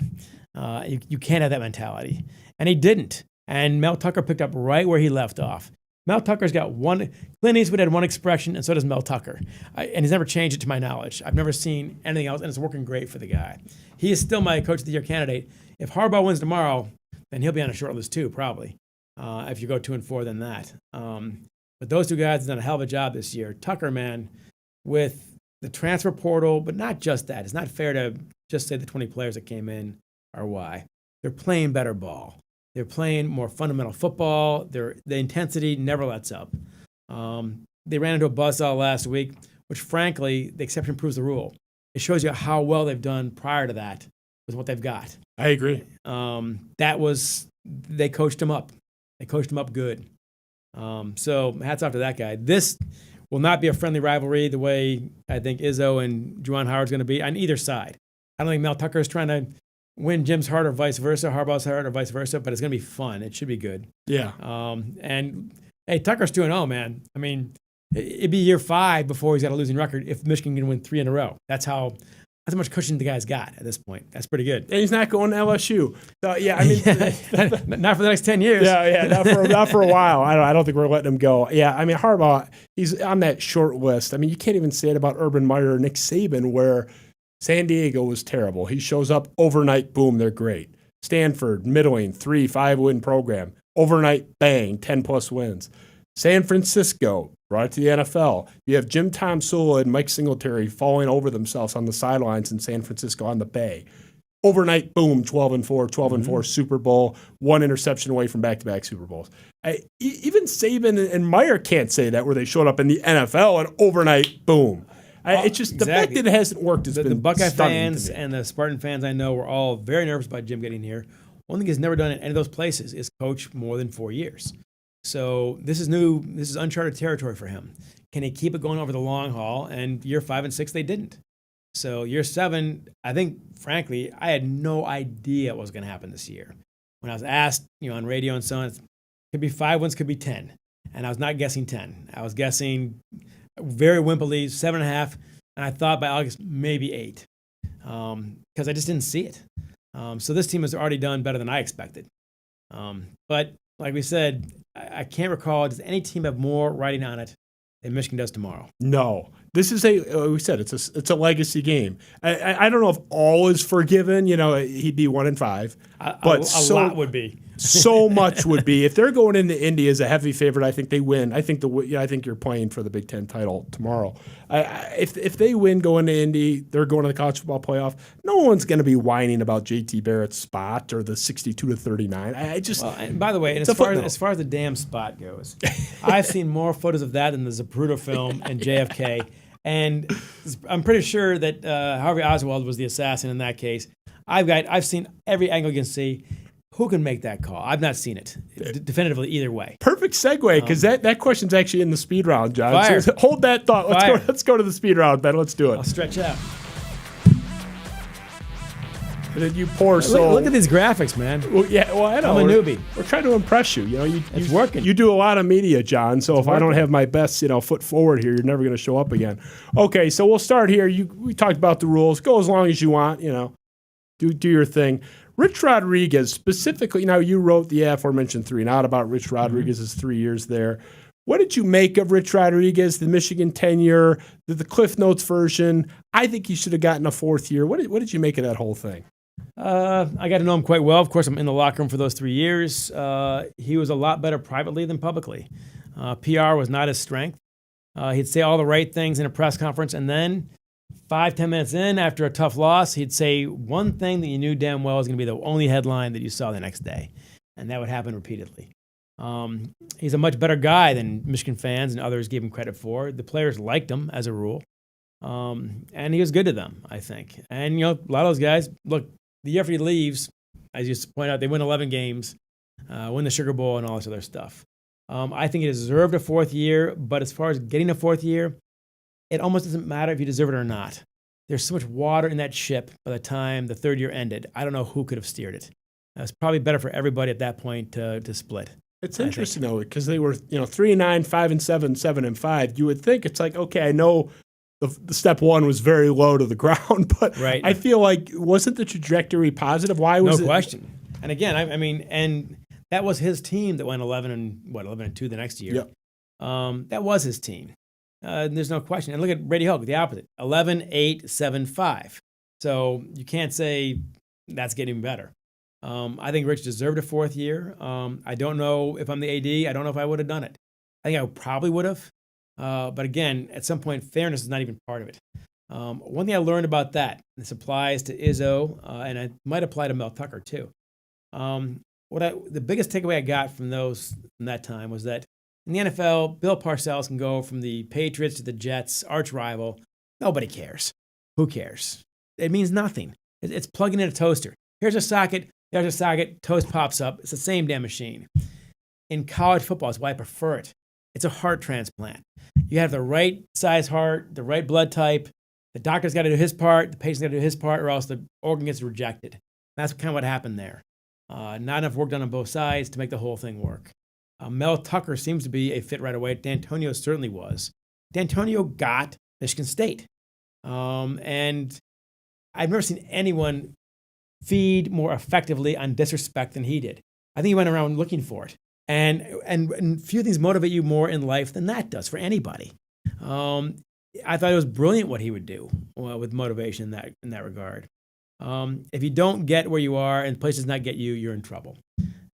You can't have that mentality. And he didn't. And Mel Tucker picked up right where he left off. Mel Tucker's got one. Clint Eastwood had one expression, and so does Mel Tucker. And he's never changed it to my knowledge. I've never seen anything else, and it's working great for the guy. He is still my Coach of the Year candidate. If Harbaugh wins tomorrow, then he'll be on a short list too, probably. If you go 2-4, then that. But those two guys have done a hell of a job this year. Tucker, man, with the transfer portal, but not just that. It's not fair to just say the 20 players that came in are why. They're playing better ball. They're playing more fundamental football. The intensity never lets up. They ran into a buzzsaw last week, which frankly, the exception proves the rule. It shows you how well they've done prior to that with what they've got. I agree. They coached him up. They coached him up good. So hats off to that guy. This will not be a friendly rivalry the way I think Izzo and Juwan Howard's going to be on either side. I don't think Mel Tucker is trying to win Jim's heart or vice versa, Harbaugh's heart or vice versa, but it's going to be fun. It should be good. Yeah. And hey, Tucker's 2-0, man. I mean, it'd be year 5 before he's got a losing record if Michigan can win 3 in a row. That's how much cushion the guy's got at this point. That's pretty good. And he's not going to LSU. So, yeah, I mean, not for the next 10 years. Yeah, not for a while. I don't think we're letting him go. Yeah, I mean, Harbaugh, he's on that short list. I mean, you can't even say it about Urban Meyer or Nick Saban, where San Diego was terrible. He shows up overnight, boom, they're great. Stanford, middling, 3-5 win program. Overnight, bang, 10+ wins. San Francisco, brought it to the NFL. You have Jim Tom Sula and Mike Singletary falling over themselves on the sidelines in San Francisco on the Bay. Overnight, boom, 12-4, Super Bowl, 1 interception away from back-to-back Super Bowls. Even Saban and Meyer can't say that, where they showed up in the NFL and overnight, boom. It's just exactly. The fact that it hasn't worked has been the Buckeye stunning fans to me. and the Spartan fans I know were all very nervous about Jim getting here. One thing he's never done in any of those places is coach more than 4 years. So this is new. This is uncharted territory for him. Can he keep it going over the long haul? And year 5 and 6, they didn't. So year 7, I think, frankly, I had no idea what was going to happen this year. When I was asked, on radio and so on, it could be 5 wins, could be 10. And I was not guessing 10. I was guessing very wimpily 7.5. And I thought by August, maybe 8. Because I just didn't see it. So this team has already done better than I expected. But like we said, I can't recall, does any team have more writing on it than Michigan does tomorrow? No. This is we said, it's a legacy game. I don't know if all is forgiven. He'd be 1-5. But a lot would be. So much would be. If they're going into Indy as a heavy favorite, I think they win. I think you're playing for the Big Ten title tomorrow. If they win going to Indy, they're going to the college football playoff. No one's going to be whining about JT Barrett's spot or the 62-39. And by the way, as far as the damn spot goes, I've seen more photos of that than the Zapruder film and JFK. And I'm pretty sure that Harvey Oswald was the assassin in that case. I've seen every angle you can see. Who can make that call? I've not seen it definitively either way. Perfect segue, because that question's actually in the speed round, John. Fire. So hold that thought. Let's go to the speed round, Ben. Let's do it. I'll stretch out. And then you poor soul. Look at these graphics, man. Well, I know. I'm a newbie. We're trying to impress you. It's working. You do a lot of media, John. So if I don't have my best, foot forward here, you're never going to show up again. Okay, so we'll start here. We talked about the rules. Go as long as you want. Do your thing. Rich Rodriguez, specifically, you wrote the aforementioned 3 and out about Rich Rodriguez's 3 years there. What did you make of Rich Rodriguez, the Michigan tenure, the Cliff Notes version? I think he should have gotten a 4th year. What did you make of that whole thing? I got to know him quite well. Of course, I'm in the locker room for those 3 years. He was a lot better privately than publicly. PR was not his strength. He'd say all the right things in a press conference, and then 5-10 minutes in, after a tough loss, he'd say one thing that you knew damn well was going to be the only headline that you saw the next day. And that would happen repeatedly. He's a much better guy than Michigan fans and others gave him credit for. The players liked him, as a rule. And he was good to them, I think. And, a lot of those guys, look, the year after he leaves, as you point out, they win 11 games, win the Sugar Bowl and all this other stuff. I think he deserved a 4th year, but as far as getting a 4th year, it almost doesn't matter if you deserve it or not. there's so much water in that ship by the time the third year ended. I don't know who could have steered it. It was probably better for everybody at that point to split. It's interesting though, because they were 3-9, 5-7, 7-5. You would think it's like, okay, I know the step one was very low to the ground, but right. I feel like wasn't the trajectory positive? Why was it? No question. And again, I mean, and that was his team that went 11-2 the next year. Yep. That was his team. There's no question. And look at Brady Hoke, the opposite, 11-8-7-5. So you can't say that's getting better. I think Rich deserved a fourth year. I don't know if I'm the AD. I don't know if I would have done it. I think I probably would have. But again, at some point, fairness is not even part of it. One thing I learned about that, this applies to Izzo, and it might apply to Mel Tucker too. The biggest takeaway I got from that time was that in the NFL, Bill Parcells can go from the Patriots to the Jets, arch rival. Nobody cares. Who cares? It means nothing. It's plugging in a toaster. Here's a socket. There's a socket. Toast pops up. It's the same damn machine. In college football, that's why I prefer it. It's a heart transplant. You have the right size heart, the right blood type. The doctor's got to do his part. The patient's got to do his part, or else the organ gets rejected. That's kind of what happened there. Not enough work done on both sides to make the whole thing work. Mel Tucker seems to be a fit right away. D'Antonio certainly was. D'Antonio got Michigan State. And I've never seen anyone feed more effectively on disrespect than he did. I think he went around looking for it. And few things motivate you more in life than that does for anybody. I thought it was brilliant what he would do with motivation in that regard. If you don't get where you are and the place does not get you, you're in trouble.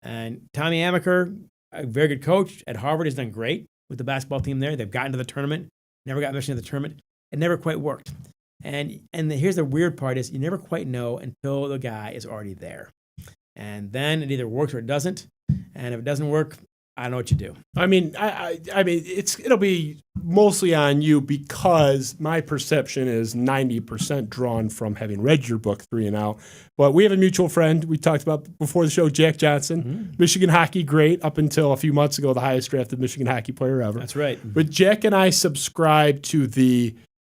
And Tommy Amaker, a very good coach at Harvard, has done great with the basketball team there. They've gotten to the tournament, never got Michigan to the tournament. It never quite worked. And here's the weird part is you never quite know until the guy is already there. And then it either works or it doesn't. And if it doesn't work, I don't know what you do. I mean, I mean, it'll be mostly on you because my perception is 90% drawn from having read your book, 3 and Out. But we have a mutual friend we talked about before the show, Jack Johnson, Michigan hockey great up until a few months ago, the highest drafted Michigan hockey player ever. That's right. But Jack and I subscribe to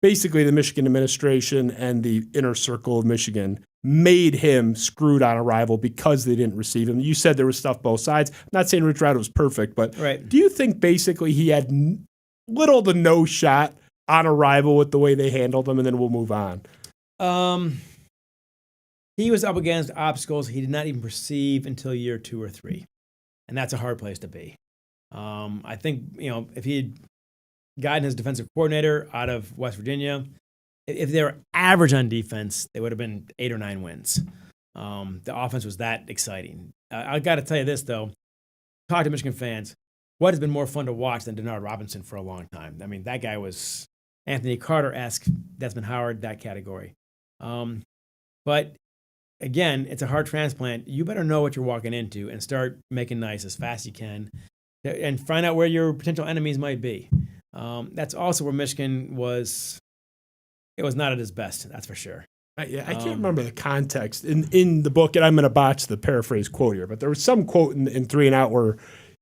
basically the Michigan administration and the inner circle of Michigan made him screwed on a rival because they didn't receive him. You said there was stuff both sides. I'm not saying Rich Rod was perfect, but do you think basically he had little to no shot on a rival with the way they handled him, and then we'll move on? He was up against obstacles he did not even perceive until year 2 or 3. And that's a hard place to be. I think, if he had gotten his defensive coordinator out of West Virginia, if they were average on defense, they would have been 8 or 9 wins. The offense was that exciting. I got to tell you this, though. Talk to Michigan fans. What has been more fun to watch than Denard Robinson for a long time? I mean, that guy was Anthony Carter-esque, Desmond Howard, that category. But again, it's a heart transplant. You better know what you're walking into and start making nice as fast as you can and find out where your potential enemies might be. That's also where Michigan was. It was not at his best, that's for sure. I can't remember the context in the book, and I'm going to botch the paraphrase quote here, but there was some quote in 3 and Out where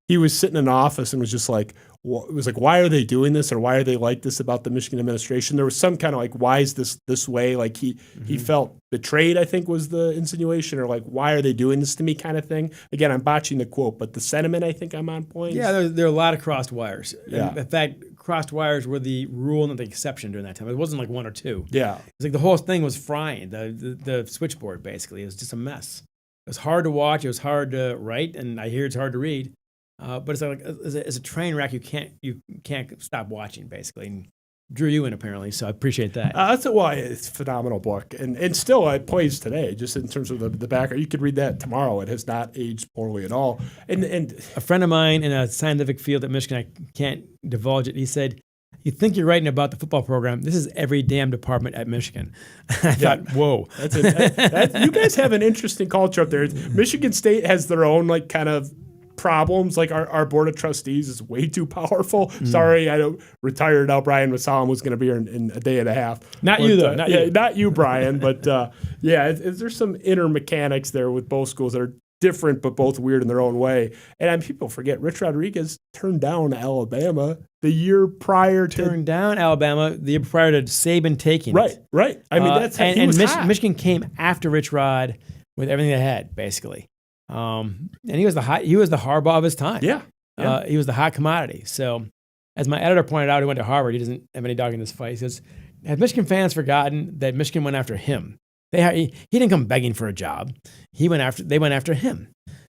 he was sitting in an office and was just like, it was like, why are they doing this, or why are they like this about the Michigan administration? There was some kind of like, why is this way? Like he felt betrayed, I think was the insinuation, or like, why are they doing this to me kind of thing. Again, I'm botching the quote, but the sentiment, I think I'm on point. Yeah, there are a lot of crossed wires. Yeah. In fact, crossed wires were the rule, not the exception during that time. It wasn't like 1 or 2. Yeah. It's like the whole thing was frying, the switchboard, basically. It was just a mess. It was hard to watch. It was hard to write, and I hear it's hard to read. But it's like as a train wreck, you can't stop watching, basically. And drew you in, apparently, so I appreciate that. That's why it's a phenomenal book. And still, it plays today, just in terms of the backer. You could read that tomorrow. It has not aged poorly at all. And a friend of mine in a scientific field at Michigan, I can't divulge it, he said, you think you're writing about the football program. This is every damn department at Michigan. I thought, whoa. You guys have an interesting culture up there. Michigan State has their own like kind of problems. Like our board of trustees is way too powerful. Sorry, I don't retired now. Brian Masalam was going to be here in a day and a half. You though. Not you, Brian. But there's some inner mechanics there with both schools that are different, but both weird in their own way. And people forget Rich Rodriguez turned down Alabama the year prior to turned down Alabama the year prior to Saban taking it. Right. I mean, that's he was hot. Michigan came after Rich Rod with everything they had, basically. And he was the Harbaugh of his time. Yeah. He was the hot commodity. So, as my editor pointed out, who went to Harvard, he doesn't have any dog in this fight. He says, have Michigan fans forgotten that Michigan went after him? He didn't come begging for a job. They went after him.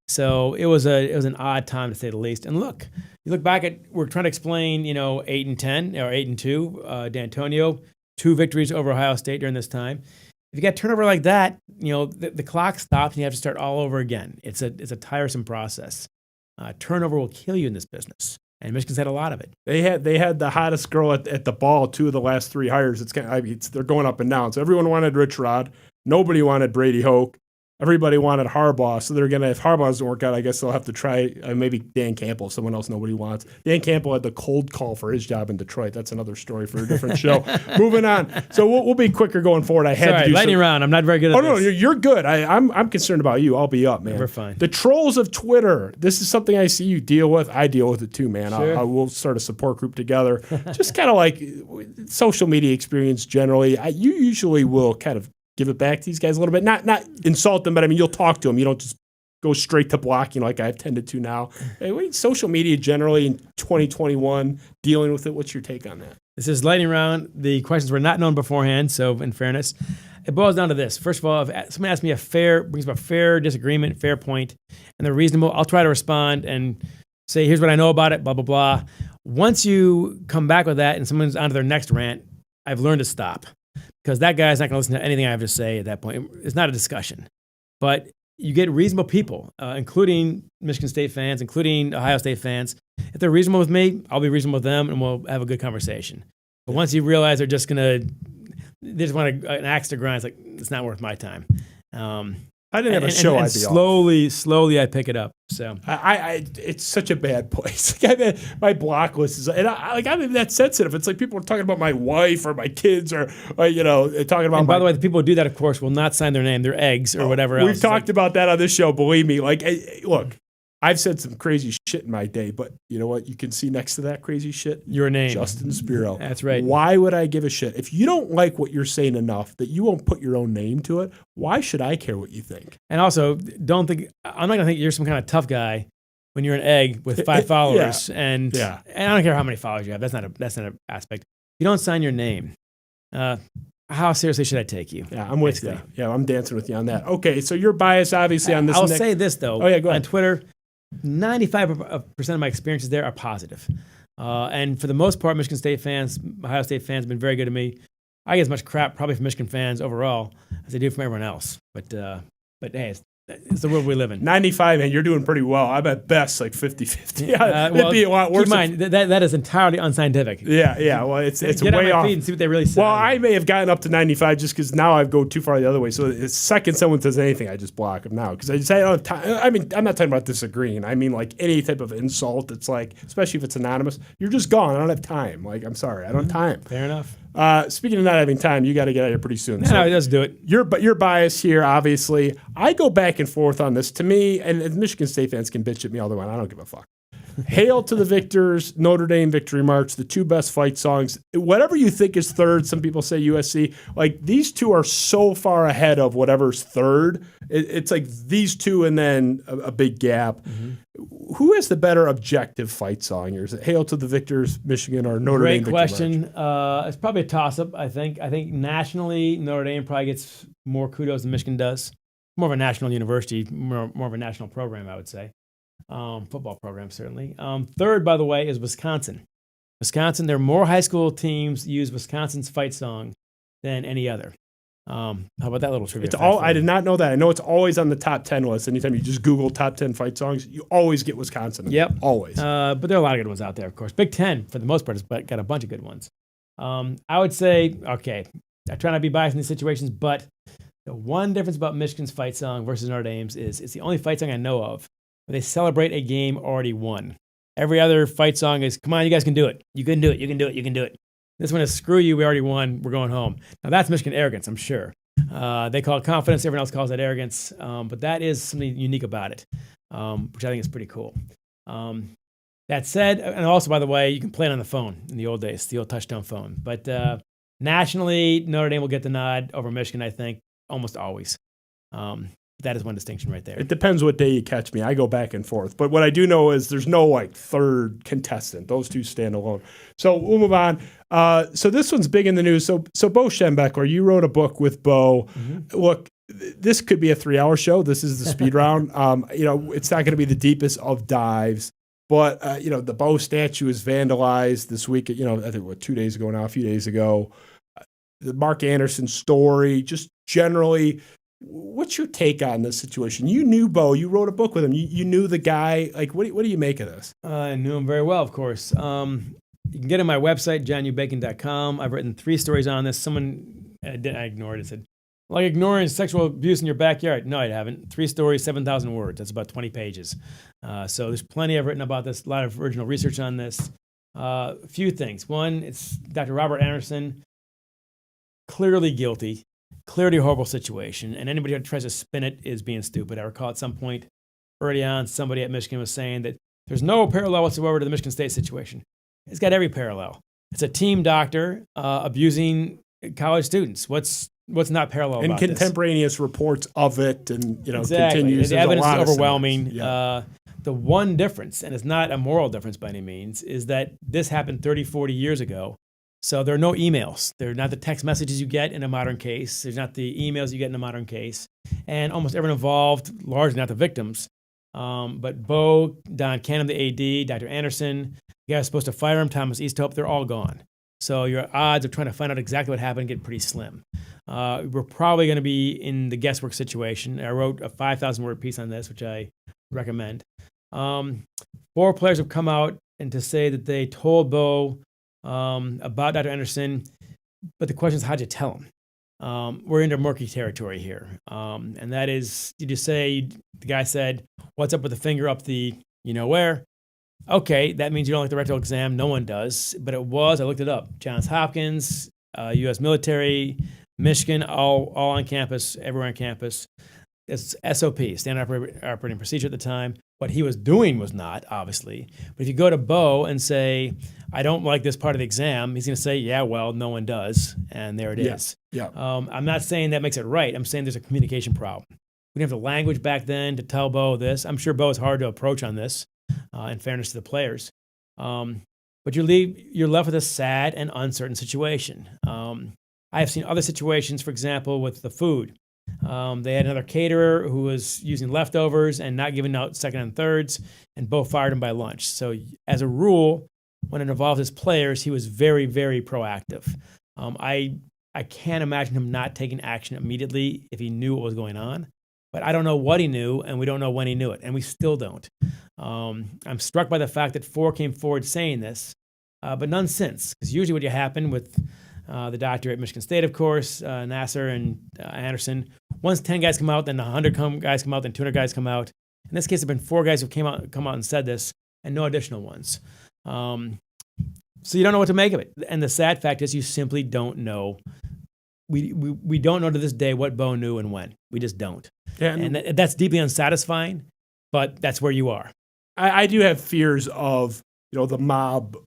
So it was an odd time, to say the least. And look, you look back at, we're trying to explain, 8-10 or 8-2, D'Antonio, 2 victories over Ohio State during this time. If you got turnover like that, the clock stops and you have to start all over again. It's a tiresome process. Turnover will kill you in this business, and Michigan's had a lot of it. They had the hottest girl at the ball 2 of the last 3 hires. They're going up and down. So everyone wanted Rich Rod. Nobody wanted Brady Hoke. Everybody wanted Harbaugh, so they're gonna. If Harbaugh doesn't work out, I guess they'll have to try maybe Dan Campbell, someone else nobody wants. Dan Campbell had the cold call for his job in Detroit. That's another story for a different show. Moving on. So we'll be quicker going forward. I had to do lightning round. I'm not very good at this. Oh no, you're good. I'm concerned about you. I'll be up, man. We're fine. The trolls of Twitter. This is something I see you deal with. I deal with it too, man. Sure. We'll start a support group together. Just kind of like social media experience generally. You usually will kind of give it back to these guys a little bit. Not insult them, but I mean, you'll talk to them. You don't just go straight to blocking like I've tended to now. Hey, social media generally in 2021, dealing with it. What's your take on that? This is lightning round. The questions were not known beforehand, so in fairness, it boils down to this. First of all, if someone asks me brings up a fair disagreement, fair point, and they're reasonable, I'll try to respond and say, here's what I know about it, blah, blah, blah. Once you come back with that and someone's on to their next rant, I've learned to stop. Because that guy's not going to listen to anything I have to say at that point. It's not a discussion. But you get reasonable people, including Michigan State fans, including Ohio State fans. If they're reasonable with me, I'll be reasonable with them, and we'll have a good conversation. But once you realize they just want an axe to grind, it's like, it's not worth my time. I didn't have a show. And slowly, I pick it up. So it's such a bad place. My block list is, and I'm even that sensitive. It's like people are talking about my wife or my kids or talking about. And by the way, the people who do that, of course, will not sign their name, their eggs or whatever else. We've talked about that on this show. Believe me. Look, I've said some crazy shit in my day, but you know what? You can see next to that crazy shit your name, Justin Spiro. That's right. Why would I give a shit if you don't like what you're saying enough that you won't put your own name to it? Why should I care what you think? And also, I'm not gonna think you're some kind of tough guy when you're an egg with 5 followers. And I don't care how many followers you have. That's not an aspect. You don't sign your name. How seriously should I take you? Yeah, I'm with you. Yeah, I'm dancing with you on that. Okay, so you're biased, obviously, on this. I'll say this, though. Oh, yeah, go ahead. On Twitter, 95% of my experiences there are positive. And for the most part, Michigan State fans, Ohio State fans have been very good to me. I get as much crap probably from Michigan fans overall as I do from everyone else. But hey, it's the world we live in. 95, man, you're doing pretty well. I'm at best like 50-50. It'd be a lot worse. Keep in mind, that is entirely unscientific. Yeah. Well, it's get way on my off. feet and see what they really say. Well, I may have gotten up to 95 just because now I've go too far the other way. So the second someone says anything, I just block them now because I just say, I mean, I'm not talking about disagreeing. I mean, like any type of insult. It's like, especially if it's anonymous, you're just gone. I don't have time. Like, I'm sorry, I don't have time. Fair enough. Speaking of not having time, you got to get out of here pretty soon. No, let's do it. You're biased here, obviously. I go back and forth on this. To me, and Michigan State fans can bitch at me all they want. I don't give a fuck. Hail to the Victors, Notre Dame Victory March, the 2 best fight songs. Whatever you think is third, some people say USC. Like, these 2 are so far ahead of whatever's third. It's like these 2 and then a big gap. Mm-hmm. Who has the better objective fight song? Is it Hail to the Victors, Michigan, or Notre Dame Victory question. March? It's probably a toss-up, I think. I think nationally, Notre Dame probably gets more kudos than Michigan does. More of a national university, more of a national program, I would say. Football program, certainly. Third, by the way, is Wisconsin. Wisconsin, there are more high school teams use Wisconsin's fight song than any other. How about that little trivia? I did not know that. I know it's always on the top 10 list. Anytime you just Google top 10 fight songs, you always get Wisconsin. Yep. Always. But there are a lot of good ones out there, of course. Big Ten, for the most part, has got a bunch of good ones. I would say, okay, I try not to be biased in these situations, but the one difference about Michigan's fight song versus Notre Dame's is it's the only fight song I know of where they celebrate a game already won. Every other fight song is, come on, you guys can do it. You can do it. You can do it. You can do it. This one is, screw you, we already won. We're going home. Now, that's Michigan arrogance, I'm sure. They call it confidence. Everyone else calls it arrogance. But that is something unique about it, which I think is pretty cool. That said, and also, by the way, you can play it on the phone in the old days, the old touchdown phone. But nationally, Notre Dame will get the nod over Michigan, I think, almost always. That is one distinction right there. It depends what day you catch me. I go back and forth. But what I do know is there's no third contestant. Those two stand alone. So we'll move on. So this one's big in the news. So Bo Schembechler, you wrote a book with Bo. Mm-hmm. Look, this could be a 3-hour show. This is the speed round. It's not going to be the deepest of dives. But, the Bo statue is vandalized this week, I think, 2 days ago now, a few days ago. The Mark Anderson story, just generally, what's your take on this situation? You knew Bo. You wrote a book with him. You knew the guy. What do you make of this? I knew him very well, of course. You can get on my website, johnnubacon.com. I've written 3 stories on this. Someone, I ignored it, said, like ignoring sexual abuse in your backyard. No, I haven't. 3 stories, 7,000 words. That's about 20 pages. So there's plenty I've written about this, a lot of original research on this. A few things. One, it's Dr. Robert Anderson, clearly guilty. Clearly a horrible situation, and anybody who tries to spin it is being stupid. I recall at some point early on, somebody at Michigan was saying that there's no parallel whatsoever to the Michigan State situation. It's got every parallel. It's a team doctor abusing college students. What's not parallel about this? And contemporaneous reports of it, and exactly. continues. The evidence is overwhelming. Yeah. The one difference, and it's not a moral difference by any means, is that this happened 30, 40 years ago. So there are no emails. They're not the text messages you get in a modern case. There's not the emails you get in a modern case. And almost everyone involved, largely not the victims, but Bo, Don Canham, the AD, Dr. Anderson, the guy who's supposed to fire him, Thomas Easthope, they're all gone. So your odds of trying to find out exactly what happened get pretty slim. We're probably going to be in the guesswork situation. I wrote a 5,000-word piece on this, which I recommend. 4 players have come out and to say that they told Bo about Dr. Anderson, but the question is, how'd you tell him? We're into murky territory here. And that is, did you say, the guy said, what's up with the finger up the where? Okay, that means you don't like the rectal exam. No one does. But it was, I looked it up, Johns Hopkins, U.S. military, Michigan, all on campus, everywhere on campus. It's SOP, standard operating procedure at the time. What he was doing was not, obviously. But if you go to Bo and say, I don't like this part of the exam, he's going to say, yeah, well, no one does. And there it is. Yeah. I'm not saying that makes it right. I'm saying there's a communication problem. We didn't have the language back then to tell Bo this. I'm sure Bo is hard to approach on this, in fairness to the players. But you're left with a sad and uncertain situation. I have seen other situations, for example, with the food. They had another caterer who was using leftovers and not giving out second and thirds, and Bo fired him by lunch. So as a rule, when it involved his players, he was very, very proactive. I can't imagine him not taking action immediately if he knew what was going on. But I don't know what he knew, and we don't know when he knew it, and we still don't. I'm struck by the fact that 4 came forward saying this, but none since. Because usually what happened with the doctor at Michigan State, of course, Nasser and Anderson, once 10 guys come out, then 100 guys come out, then 200 guys come out. In this case, there have been 4 guys who come out and said this, and no additional ones. So you don't know what to make of it. And the sad fact is you simply don't know. We don't know to this day what Bo knew and when. We just don't. Yeah, and that's deeply unsatisfying, but that's where you are. I do have fears of, the mob,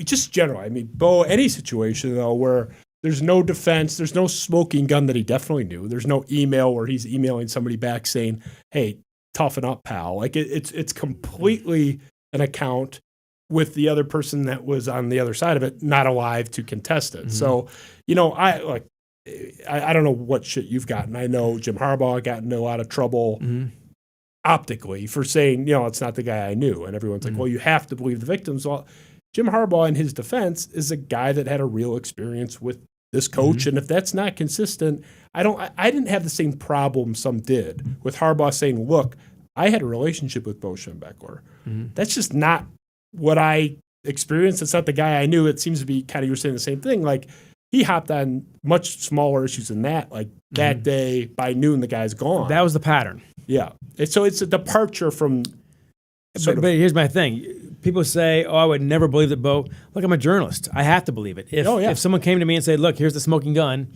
just general. I mean, Bo, any situation, though, where there's no defense, there's no smoking gun that he definitely knew. There's no email where he's emailing somebody back saying, hey, toughen up, pal. It's completely an account with the other person that was on the other side of it not alive to contest it. Mm-hmm. So, I don't know what shit you've gotten. I know Jim Harbaugh got into a lot of trouble optically for saying, it's not the guy I knew. And everyone's like, well, you have to believe the victims. Well, Jim Harbaugh, in his defense, is a guy that had a real experience with this coach. And if that's not consistent, I didn't have the same problem some did with Harbaugh saying, look, I had a relationship with Bo Schembechler. That's just not what I experienced. It's not the guy I knew. It seems to be kind of, you were saying the same thing. Like, he hopped on much smaller issues than that. Like, that day, by noon, the guy's gone. That was the pattern. Yeah. So it's a departure from But here's my thing. People say, I would never believe that Bo. Look, I'm a journalist. I have to believe it. If someone came to me and said, look, here's the smoking gun,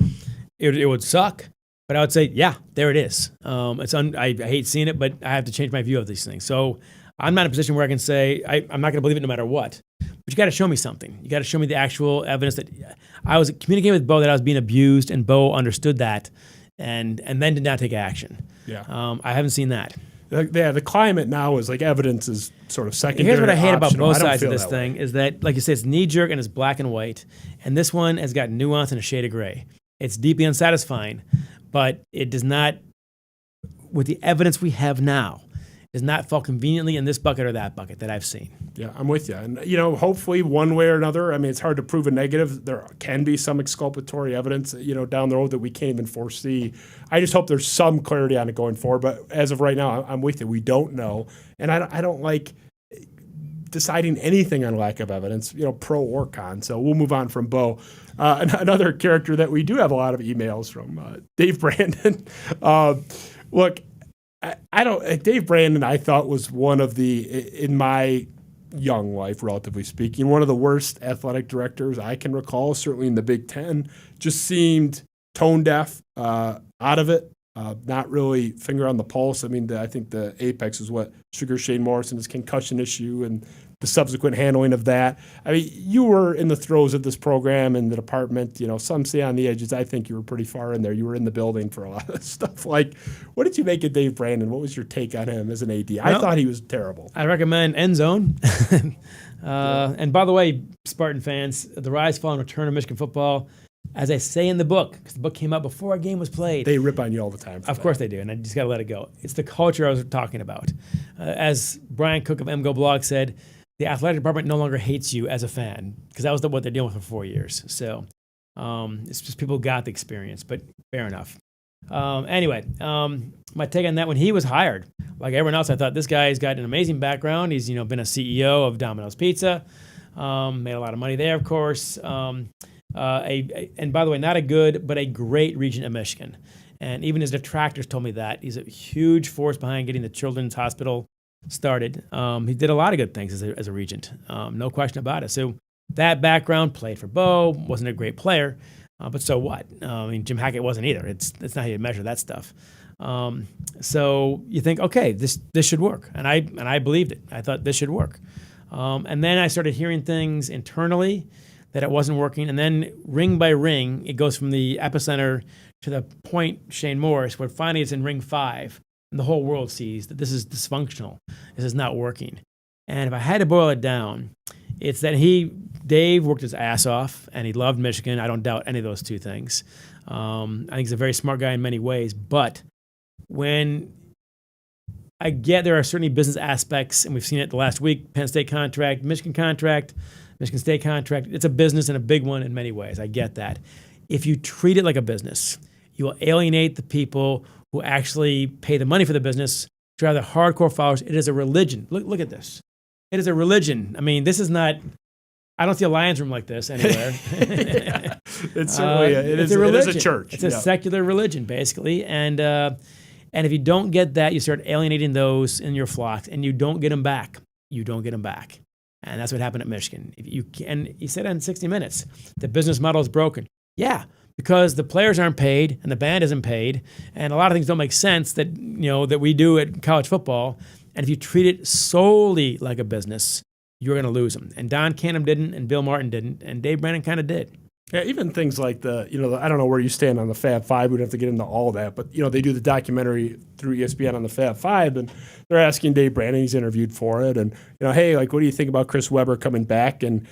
it would suck. But I would say, yeah, there it is. I hate seeing it, but I have to change my view of these things. So I'm not in a position where I can say I'm not going to believe it no matter what. But you got to show me something. You got to show me the actual evidence that I was communicating with Bo that I was being abused, and Bo understood that, and then did not take action. Yeah. I haven't seen that. The climate now is like evidence is sort of secondary. Here's what I hate about optional. both I don't sides of feel this that thing way. is that, like you said, it's knee-jerk and it's black and white. And this one has got nuance and a shade of gray. It's deeply unsatisfying, but it does not, with the evidence we have now, does not fall conveniently in this bucket or that bucket that I've seen. Yeah, I'm with you. And, hopefully one way or another, I mean, it's hard to prove a negative. There can be some exculpatory evidence, down the road that we can't even foresee. I just hope there's some clarity on it going forward. But as of right now, I'm with you. We don't know. And I don't like deciding anything on lack of evidence, pro or con. So we'll move on from Bo. Another character that we do have a lot of emails from, Dave Brandon. Look, Dave Brandon, I thought, was one of in my young life, relatively speaking, one of the worst athletic directors I can recall, certainly in the Big Ten. Just seemed tone deaf, out of it, not really finger on the pulse. I mean, I think the apex is what Sugar Shane Morrison, his concussion issue and the subsequent handling of that. I mean, you were in the throes of this program in the department. Some say on the edges. I think you were pretty far in there. You were in the building for a lot of stuff. Like, what did you make of Dave Brandon? What was your take on him as an AD? I thought he was terrible. I recommend End Zone. And by the way, Spartan fans, the rise, fall, and return of Michigan football, as I say in the book, because the book came out before a game was played. They rip on you all the time. Of course they do, and I just got to let it go. It's the culture I was talking about. As Brian Cook of MGO Blog said, the athletic department no longer hates you as a fan, because that was what they're dealing with for 4 years. So it's just people got the experience, but fair enough. Anyway, my take on that, when he was hired, like everyone else, I thought this guy's got an amazing background. He's been a CEO of Domino's Pizza, made a lot of money there, of course. And by the way, not a good, but a great regent of Michigan. And even his detractors told me that. He's a huge force behind getting the Children's Hospital started. He did a lot of good things as a regent, no question about it. So that background, played for Bo, wasn't a great player, but so what? I mean, Jim Hackett wasn't either. It's not how you measure that stuff. So you think, okay, this should work, and I believed it. I thought this should work, and then I started hearing things internally that it wasn't working, and then ring by ring, it goes from the epicenter to the point Shane Morris, where finally it's in ring 5. And the whole world sees that this is dysfunctional. This is not working. And if I had to boil it down, it's that Dave worked his ass off, and he loved Michigan. I don't doubt any of those two things. I think he's a very smart guy in many ways. But when I get there are certainly business aspects, and we've seen it the last week, Penn State contract, Michigan State contract. It's a business and a big one in many ways. I get that. If you treat it like a business, you will alienate the people who actually pay the money for the business, drive the hardcore followers. It is a religion. Look at this. It is a religion. I mean, this is not, I don't see a Lions room like this anywhere. It's certainly it is a church. It's a secular religion, basically. And if you don't get that, you start alienating those in your flocks, and you don't get them back. You don't get them back. And that's what happened at Michigan. And he said on 60 Minutes, the business model is broken. Yeah. Because the players aren't paid and the band isn't paid, and a lot of things don't make sense that that we do at college football. And if you treat it solely like a business, you're going to lose them. And Don Canham didn't, and Bill Martin didn't, and Dave Brandon kind of did. Yeah, even things like I don't know where you stand on the Fab Five. We don't have to get into all that, but they do the documentary through ESPN on the Fab Five, and they're asking Dave Brandon. He's interviewed for it, and hey, like, what do you think about Chris Webber coming back? And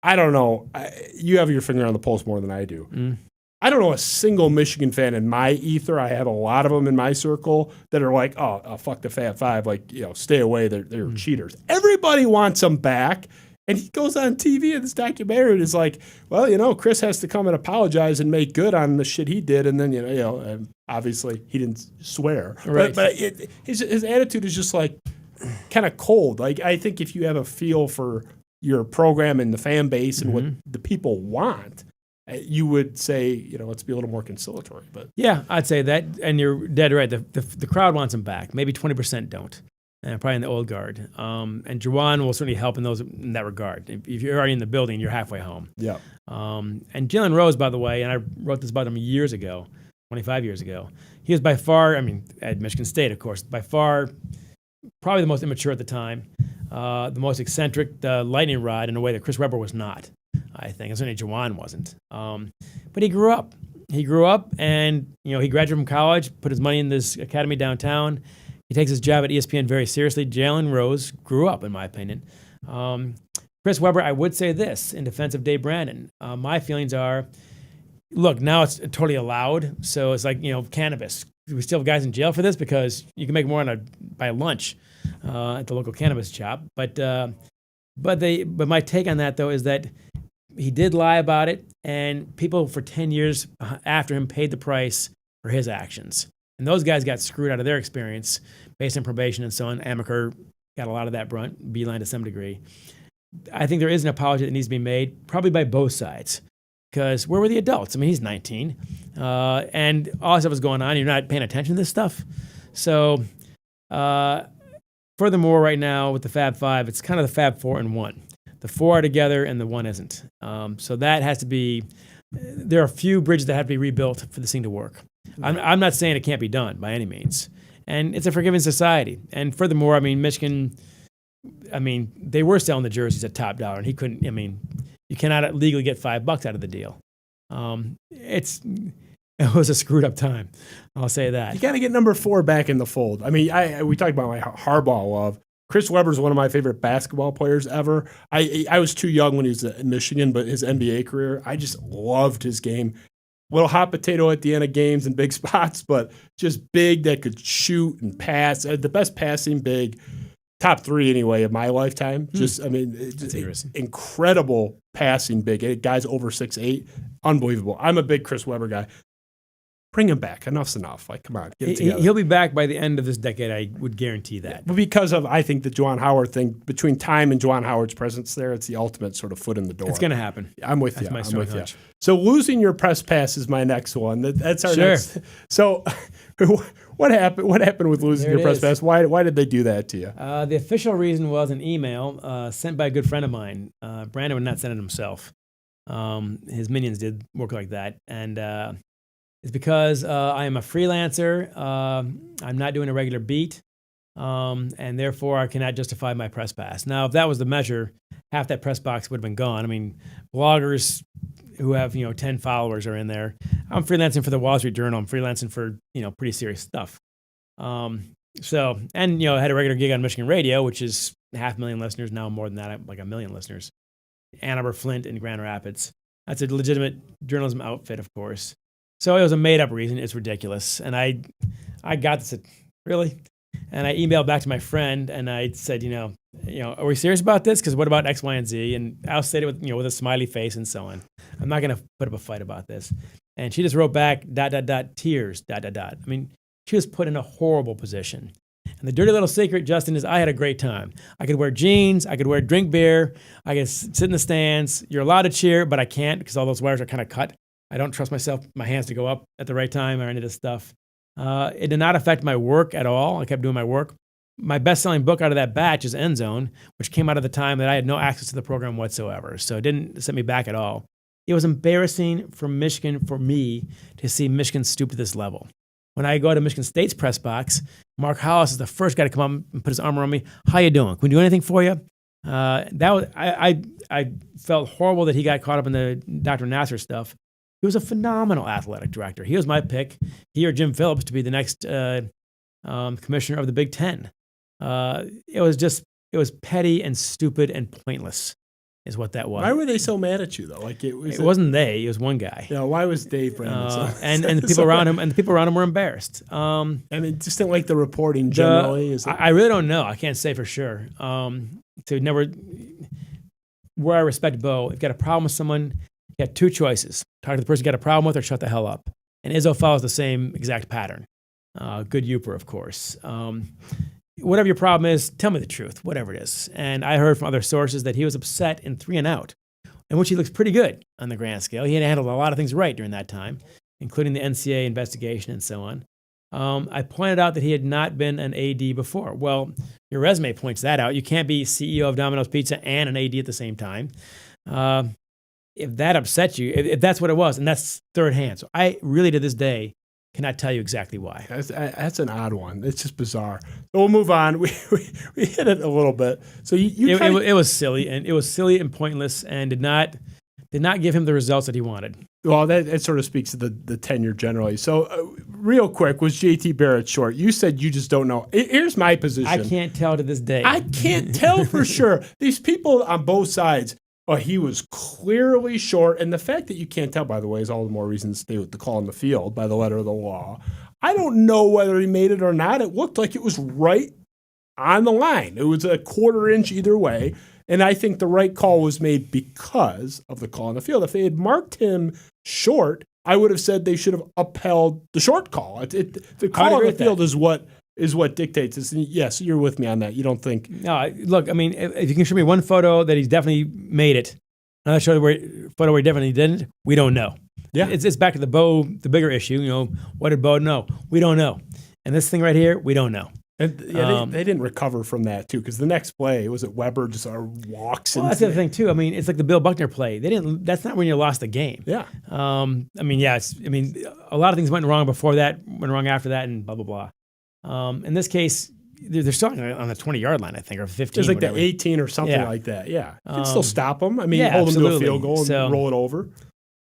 I don't know. You have your finger on the pulse more than I do. I don't know a single Michigan fan in my ether. I have a lot of them in my circle that are like, oh fuck the Fab Five. Like, stay away. They're cheaters. Everybody wants them back. And he goes on TV in this documentary and is like, well, Chris has to come and apologize and make good on the shit he did. And then, obviously he didn't swear. Right. But his attitude is just like kind of cold. Like, I think if you have a feel for your program and the fan base and what the people want, you would say, let's be a little more conciliatory. But yeah, I'd say that, and you're dead right. The crowd wants him back. Maybe 20% don't. and probably in the old guard. And Juwan will certainly help in that regard. If you're already in the building, you're halfway home. Yeah. And Jalen Rose, by the way, and I wrote this about him years ago, 25 years ago. He was by far, at Michigan State, of course, by far probably the most immature at the time, the most eccentric, the lightning rod in a way that Chris Webber was not, I think. And certainly Juwan wasn't. But he grew up. He grew up and, he graduated from college, put his money in this academy downtown. He takes his job at ESPN very seriously. Jalen Rose grew up, in my opinion. Chris Webber, I would say this in defense of Dave Brandon. My feelings are, look, now it's totally allowed. So it's like, cannabis. We still have guys in jail for this because you can make more by lunch at the local cannabis shop. But my take on that, though, is that he did lie about it, and people for 10 years after him paid the price for his actions. And those guys got screwed out of their experience based on probation and so on. Amaker got a lot of that brunt, Beeline to some degree. I think there is an apology that needs to be made, probably by both sides. Because where were the adults? He's 19, and all this stuff was going on. You're not paying attention to this stuff. So, furthermore, right now with the Fab Five, it's kind of the Fab Four and one. The four are together, and the one isn't. So that has to be. There are a few bridges that have to be rebuilt for this thing to work. I'm not saying it can't be done by any means, and it's a forgiving society. And furthermore, Michigan. They were selling the jerseys at top dollar, and he couldn't. You cannot legally get $5 out of the deal. It was a screwed up time. I'll say that. You got to get number 4 back in the fold. We talked about my Harbaugh love. Chris Webber's one of my favorite basketball players ever. I was too young when he was in Michigan, but his NBA career, I just loved his game. Little hot potato at the end of games in big spots, but just big that could shoot and pass. The best passing big. Top 3 anyway of my lifetime. Just incredible passing big. Guys over 6'8", unbelievable. I'm a big Chris Webber guy. Bring him back. Enough's enough. Come on, get it together. He'll be back by the end of this decade. I would guarantee that. But because of, I think, the Juwan Howard thing, between time and Juwan Howard's presence there, it's the ultimate sort of foot in the door. It's going to happen. I'm with you. I'm with you. So losing your press pass is my next one. That's our next. So what happened with losing your press pass? Why did they do that to you? The official reason was an email sent by a good friend of mine. Brandon would not send it himself. His minions did work like that. And it's because I am a freelancer. I'm not doing a regular beat. And therefore I cannot justify my press pass. Now, if that was the measure, half that press box would have been gone. Bloggers who have 10 followers are in there. I'm freelancing for the Wall Street Journal. I'm freelancing for pretty serious stuff. I had a regular gig on Michigan radio, which is 500,000 listeners now, more than that, like 1 million listeners. Ann Arbor, Flint, and Grand Rapids. That's a legitimate journalism outfit, of course. So it was a made-up reason. It's ridiculous, and I got this. Really. And I emailed back to my friend, and I said, are we serious about this? Because what about X, Y, and Z? And I'll say it with a smiley face and so on. I'm not going to put up a fight about this. And she just wrote back, ... tears, ... She was put in a horrible position. And the dirty little secret, Justin, is I had a great time. I could wear jeans. I could drink beer. I could sit in the stands. You're allowed to cheer, but I can't because all those wires are kind of cut. I don't trust my hands to go up at the right time or any of this stuff. It did not affect my work at all. I kept doing my work. My best-selling book out of that batch is End Zone, which came out of the time that I had no access to the program whatsoever. So it didn't set me back at all. It was embarrassing for Michigan, for me, to see Michigan stoop to this level. When I go to Michigan State's press box, Mark Hollis is the first guy to come up and put his arm around me. How you doing? Can we do anything for you? I felt horrible that he got caught up in the Dr. Nasser stuff. He was a phenomenal athletic director. He was my pick. He or Jim Phillips to be the next commissioner of the Big Ten. It was petty and stupid and pointless, is what that was. Why were they so mad at you though? It wasn't they. It was one guy. Why was Dave Brandon? And the people around him and the people around him were embarrassed. Just didn't like the reporting generally. I really don't know. I can't say for sure. Where I respect Bo, if you've got a problem with someone, you got 2 choices: talk to the person you got a problem with, or shut the hell up. And Izzo follows the same exact pattern. Good Uper, of course. Whatever your problem is, tell me the truth, whatever it is. And I heard from other sources that he was upset in 3 and Out, in which he looks pretty good on the grand scale. He had handled a lot of things right during that time, including the NCAA investigation and so on. I pointed out that he had not been an AD before. Well, your resume points that out. You can't be CEO of Domino's Pizza and an AD at the same time. If that upsets you, if that's what it was, and that's third hand. So I really, to this day, cannot tell you exactly why. That's an odd one. It's just bizarre. So we'll move on. We hit it a little bit. So it was silly, and it was silly and pointless, and did not give him the results that he wanted. Well, that sort of speaks to the tenure generally. So real quick, was JT Barrett short? You said you just don't know. Here's my position. I can't tell to this day. I can't tell for sure. These people on both sides, he was clearly short. And the fact that you can't tell, by the way, is all the more reason to stay with the call on the field by the letter of the law. I don't know whether he made it or not. It looked like it was right on the line. It was a quarter inch either way. And I think the right call was made because of the call on the field. If they had marked him short, I would have said they should have upheld the short call. The call on the field is what dictates this. And yes, you're with me on that. You don't think? No, look, I mean, if you can show me one photo that he's definitely made it, another photo where he definitely didn't, we don't know. Yeah, it's back to the bigger issue. What did Bo know? We don't know. And this thing right here, we don't know. And they didn't recover from that too, because the next play was it Weber just walks. Well, that's the other thing too. I mean, it's like the Bill Buckner play. That's not when you lost the game. Yeah. I mean, a lot of things went wrong before that, went wrong after that, and blah blah blah. In this case, they're starting on the 20-yard line, I think, or 15. It's like the 18 or something like that. Yeah. You can still stop them. I mean, hold them to a field goal and roll it over.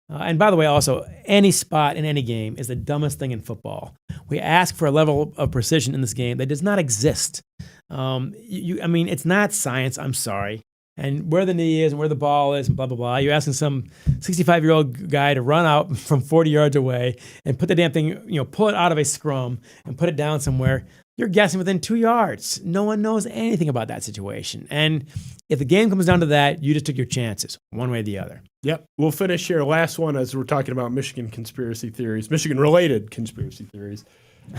And by the way, also, any spot in any game is the dumbest thing in football. We ask for a level of precision in this game that does not exist. It's not science. I'm sorry. And where the knee is and where the ball is and blah, blah, blah. You're asking some 65-year-old guy to run out from 40 yards away and put the damn thing, pull it out of a scrum and put it down somewhere. You're guessing within 2 yards. No one knows anything about that situation. And if the game comes down to that, you just took your chances, one way or the other. Yep. We'll finish here. Last one, as we're talking about Michigan conspiracy theories, Michigan-related conspiracy theories.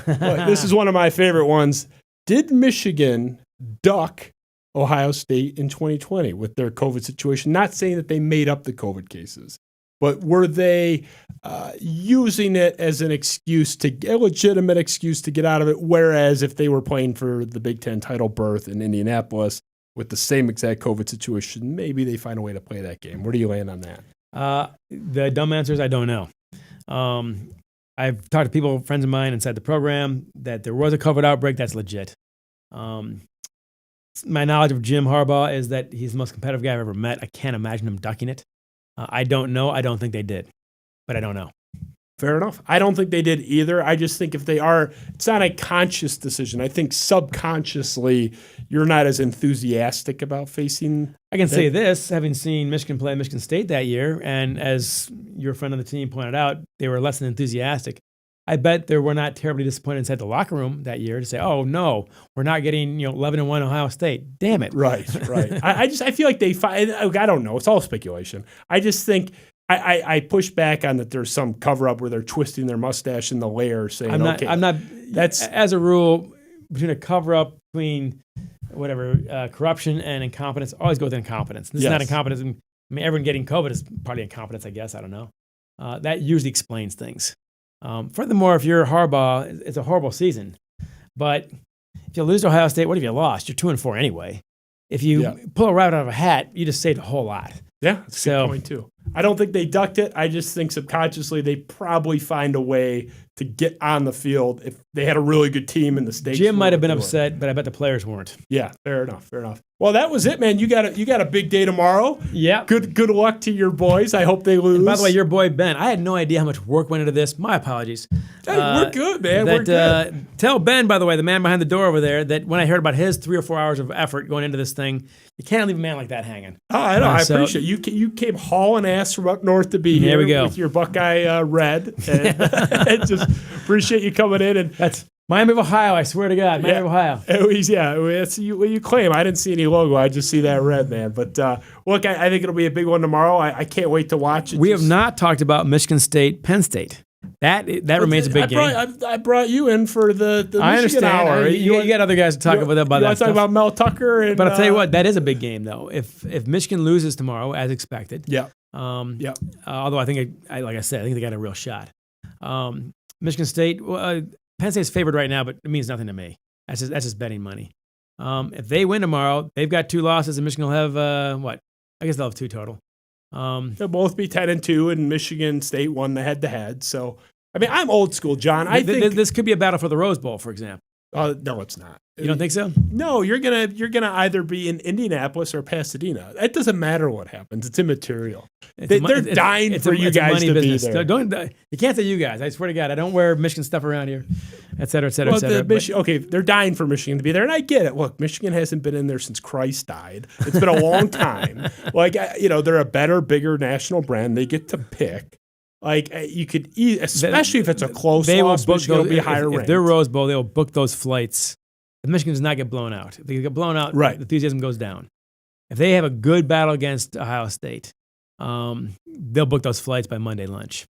This is one of my favorite ones. Did Michigan duck Ohio State in 2020 with their COVID situation? Not saying that they made up the COVID cases, but were they using it as an excuse, a legitimate excuse to get out of it? Whereas if they were playing for the Big Ten title berth in Indianapolis with the same exact COVID situation, maybe they find a way to play that game. Where do you land on that? The dumb answer is I don't know. I've talked to people, friends of mine inside the program, that there was a COVID outbreak. That's legit. My knowledge of Jim Harbaugh is that he's the most competitive guy I've ever met. I can't imagine him ducking it. I don't know. I don't think they did, but I don't know. Fair enough. I don't think they did either. I just think if they are, it's not a conscious decision. I think subconsciously you're not as enthusiastic about facing. I can say this, having seen Michigan play Michigan State that year, and as your friend on the team pointed out, they were less than enthusiastic. I bet they were not terribly disappointed inside the locker room that year to say, "Oh no, we're not getting 11-1 Ohio State. Damn it!" Right. I feel like they. I don't know. It's all speculation. I just think I push back on that. There's some cover up where they're twisting their mustache in the layer, saying, I'm not. That's as a rule between a cover up between corruption and incompetence. Always go with incompetence. This is not incompetence. I mean, everyone getting COVID is partly incompetence, I guess. I don't know. That usually explains things. Furthermore, if you're Harbaugh, it's a horrible season. But if you lose to Ohio State, what have you lost? You're 2-4 anyway. If you pull a rabbit out of a hat, you just saved a whole lot. Yeah, that's a good point too. I don't think they ducked it. I just think subconsciously they probably find a way to get on the field if they had a really good team in the stakes. Jim might have been upset, but I bet the players weren't. Yeah, fair enough. Well, that was it, man. You got a big day tomorrow. Yeah. Good luck to your boys. I hope they lose. And by the way, your boy Ben, I had no idea how much work went into this. My apologies. Hey, we're good, man. We're good. Tell Ben, by the way, the man behind the door over there, that when I heard about his 3 or 4 hours of effort going into this thing, you can't leave a man like that hanging. Oh, I know. I appreciate it. You came hauling ass from up north to be here. There we go. With your Buckeye red. And just appreciate you coming in. And that's Miami of Ohio, I swear to God. Miami of Ohio. That's what you claim. I didn't see any logo. I just see that red, man. But look, I think it'll be a big one tomorrow. I can't wait to watch it. We have not talked about Michigan State, Penn State. That remains a big game. I brought you in for the Michigan hour. You got other guys to talk about that stuff. You want to talk about Mel Tucker? But I'll tell you what, that is a big game, though. If Michigan loses tomorrow, as expected. Yeah. Although I think, like I said, I think they got a real shot. Michigan State, Penn State's favored right now, but it means nothing to me. That's just betting money. If they win tomorrow, they've got 2 losses, and Michigan will have what? I guess they'll have 2 total. They'll both be 10-2, and Michigan State won the head-to-head. So, I mean, I'm old school, John. I think this could be a battle for the Rose Bowl, for example. No, it's not. You don't think so? No, you're gonna either be in Indianapolis or Pasadena. It doesn't matter what happens; it's immaterial. They're dying for you guys to be there. You can't say you guys. I swear to God, I don't wear Michigan stuff around here, et cetera, et cetera, Well, et cetera. okay, they're dying for Michigan to be there, and I get it. Look, Michigan hasn't been in there since Christ died. It's been a long time. They're a better, bigger national brand. They get to pick. You could eat, especially if it's a close loss, Michigan will be higher ranked. If they're Rose Bowl, they'll book those flights. If Michigan does not get blown out. If they get blown out, right, the enthusiasm goes down. If they have a good battle against Ohio State, they'll book those flights by Monday lunch.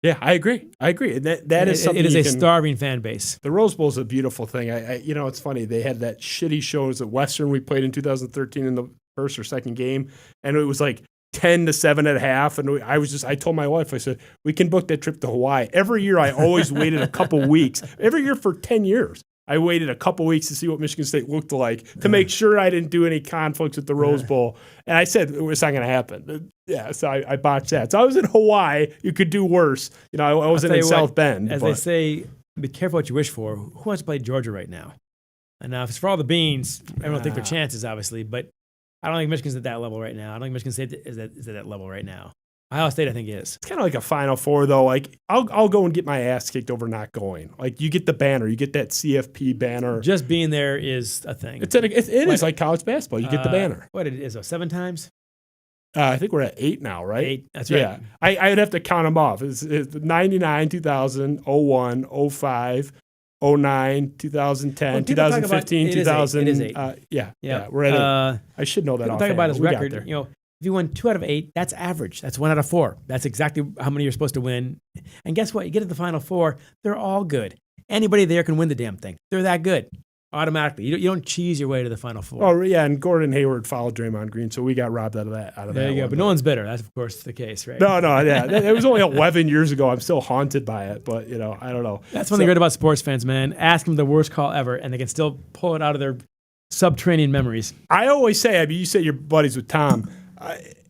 Yeah, I agree. And that is something. It is a starving fan base. The Rose Bowl is a beautiful thing. It's funny. They had that shitty shows at Western we played in 2013 in the first or second game, and it was like 10-7 at half, and I told my wife, I said, we can book that trip to Hawaii. Every year I always waited a couple weeks. Every year for 10 years. I waited a couple weeks to see what Michigan State looked like to make sure I didn't do any conflicts with the Rose Bowl. And I said, it's not going to happen. Yeah, so I botched that. So I was in Hawaii. You could do worse. I wasn't in South Bend. As they say, be careful what you wish for. Who wants to play Georgia right now? And now, if it's for all the beans, I don't think their chances, obviously, but I don't think Michigan's at that level right now. I don't think Michigan State is at that level right now. Ohio State, I think, is. It's kind of like a Final Four, though. I'll go and get my ass kicked over not going. You get the banner. You get that CFP banner. Just being there is a thing. It is like college basketball. You get the banner. What it is, 7 times? I think we're at 8 now, right? 8, that's right. Yeah. I'd have to count them off. It's 99, 2000, 01, 05, 09, 2010, 2015, 2000. It is 8. Yeah, we're at 8. I should know that offhand. Talk about his record. If you won 2 out of 8, that's average. That's 1 out of 4. That's exactly how many you're supposed to win. And guess what? You get to the Final Four, they're all good. Anybody there can win the damn thing. They're that good. Automatically. You don't cheese your way to the Final Four. Oh, yeah, and Gordon Hayward followed Draymond Green, so we got robbed out of that. There you go. But no one's bitter. That's, of course, the case, right? No, yeah. It was only 11 years ago. I'm still haunted by it, but, I don't know. That's one thing great about sports fans, man. Ask them the worst call ever, and they can still pull it out of their subterranean memories. I always say, you say you're buddies with Tom.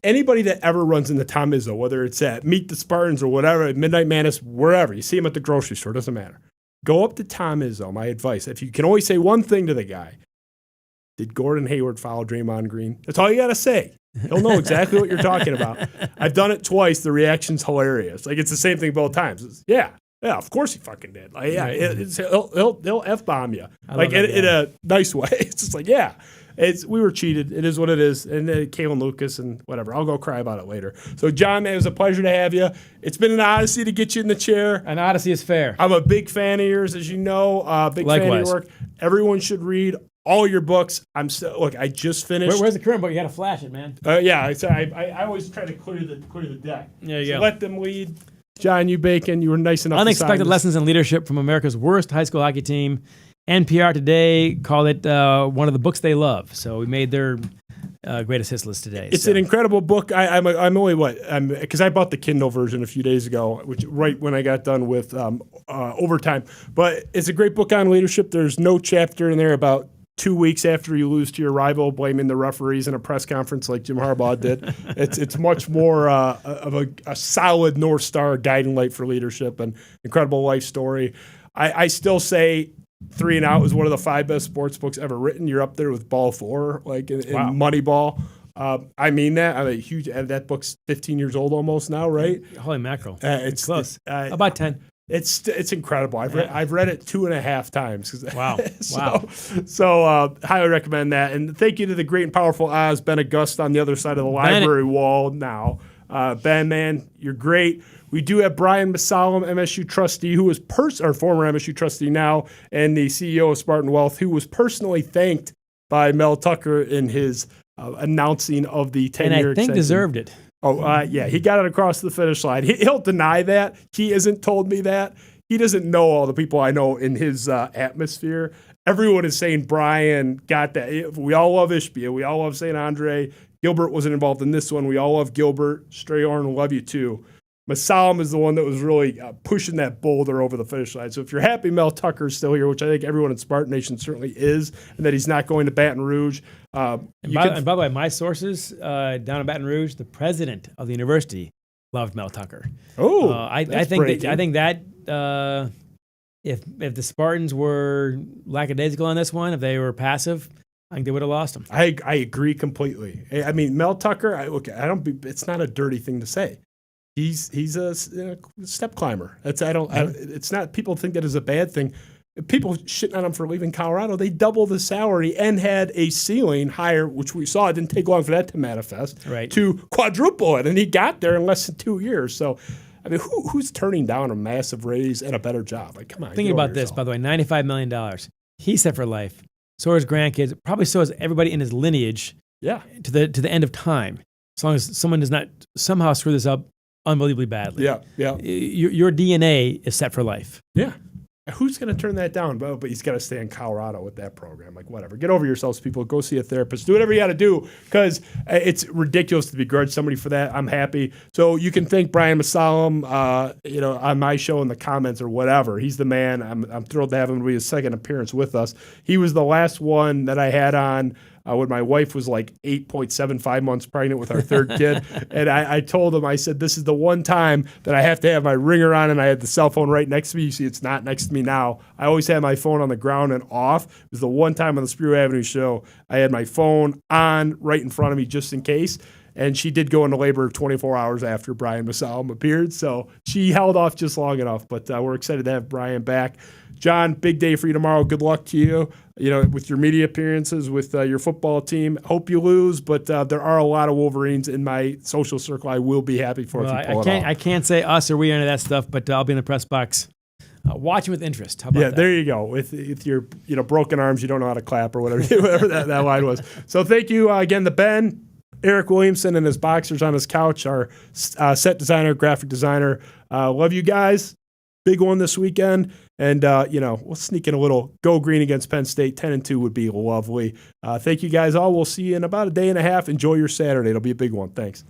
Anybody that ever runs into Tom Izzo, whether it's at Meet the Spartans or whatever, at Midnight Madness, wherever, you see him at the grocery store, doesn't matter. Go up to Tom Izzo, my advice. If you can only say one thing to the guy, did Gordon Hayward follow Draymond Green? That's all you got to say. He'll know exactly what you're talking about. I've done it twice. The reaction's hilarious. It's the same thing both times. Yeah, of course he fucking did. He'll F-bomb you. In a nice way. It's just we were cheated. It is what it is. And then Kalen Lucas and whatever. I'll go cry about it later. So, John, man, it was a pleasure to have you. It's been an odyssey to get you in the chair. An odyssey is fair. I'm a big fan of yours, as you know. Big fan of your work. Everyone should read all your books. I just finished. Where's the current book? You got to flash it, man. I always try to clear the deck. There you go. Let them lead. John, you were nice enough. Unexpected lessons in leadership from America's worst high school hockey team. NPR today called it one of the books they love. So we made their greatest hits list today. It's an incredible book. I'm only because I bought the Kindle version a few days ago, right when I got done with overtime. But it's a great book on leadership. There's no chapter in there about 2 weeks after you lose to your rival, blaming the referees in a press conference like Jim Harbaugh did. It's much more of a solid North Star guiding light for leadership and incredible life story. I still say 3 and Out was one of the 5 best sports books ever written. You're up there with Ball 4, in Moneyball. I mean that. I'm a huge. That book's 15 years old almost now, right? Holy mackerel! It's close. About 10. It's incredible. I've read it 2.5 times. Wow! So highly recommend that. And thank you to the great and powerful Oz Ben Augusta on the other side of the library wall now. Ben, man, you're great. We do have Brian Masalam, MSU trustee, who was our former MSU trustee now, and the CEO of Spartan Wealth, who was personally thanked by Mel Tucker in his announcing of the 10-year extension. And I think deserved it. Yeah, he got it across the finish line. He'll deny that. He hasn't told me that. He doesn't know all the people I know in his atmosphere. Everyone is saying Brian got that. We all love Ishbia. We all love St. Andre. Gilbert wasn't involved in this one. We all love Gilbert. Strayhorn, love you too. Masalam is the one that was really pushing that boulder over the finish line. So if you're happy Mel Tucker's still here, which I think everyone in Spartan Nation certainly is, and that he's not going to Baton Rouge. And by the way, my sources down in Baton Rouge, the president of the university loved Mel Tucker. Oh, I think that if the Spartans were lackadaisical on this one, if they were passive, I think they would have lost him. I agree completely. I mean, Mel Tucker. It's not a dirty thing to say. He's a step climber. It's not. People think that is a bad thing. People shitting on him for leaving Colorado. They doubled the salary and had a ceiling higher, which we saw. It didn't take long for that to manifest. Right. To quadruple it, and he got there in less than 2 years. So, I mean, who's turning down a massive raise and a better job? Like, come on. Thinking about this, by the way, $95 million. He's set for life. So are his grandkids. Probably so is everybody in his lineage. Yeah. To the end of time. As long as someone does not somehow screw this up unbelievably badly. Yeah. Your DNA is set for life. Yeah. Who's going to turn that down? But he's got to stay in Colorado with that program. Like, whatever. Get over yourselves, people. Go see a therapist. Do whatever you got to do, because it's ridiculous to begrudge somebody for that. I'm happy. So you can thank Brian Masalam, on my show in the comments or whatever. He's the man. I'm thrilled to have him be his second appearance with us. He was the last one that I had on when my wife was like 8.75 months pregnant with our third kid. And I told him, I said, this is the one time that I have to have my ringer on, and I had the cell phone right next to me. You see, it's not next to me now. I always had my phone on the ground and off. It was the one time on the Spiro Avenue show I had my phone on right in front of me just in case. And she did go into labor 24 hours after Brian Masalam appeared. So she held off just long enough. But we're excited to have Brian back. John, big day for you tomorrow. Good luck to you, with your media appearances, with your football team. Hope you lose, but there are a lot of Wolverines in my social circle. I will be happy for if you pull it off. I can't say us or we are into that stuff, but I'll be in the press box watching with interest. How about that? There you go. With your broken arms, you don't know how to clap or whatever that line was. So thank you again to Ben. Eric Williamson and his boxers on his couch, our set designer, graphic designer. Love you guys. Big one this weekend. And, we'll sneak in a little go green against Penn State. 10-2 would be lovely. Thank you guys all. We'll see you in about a day and a half. Enjoy your Saturday. It'll be a big one. Thanks.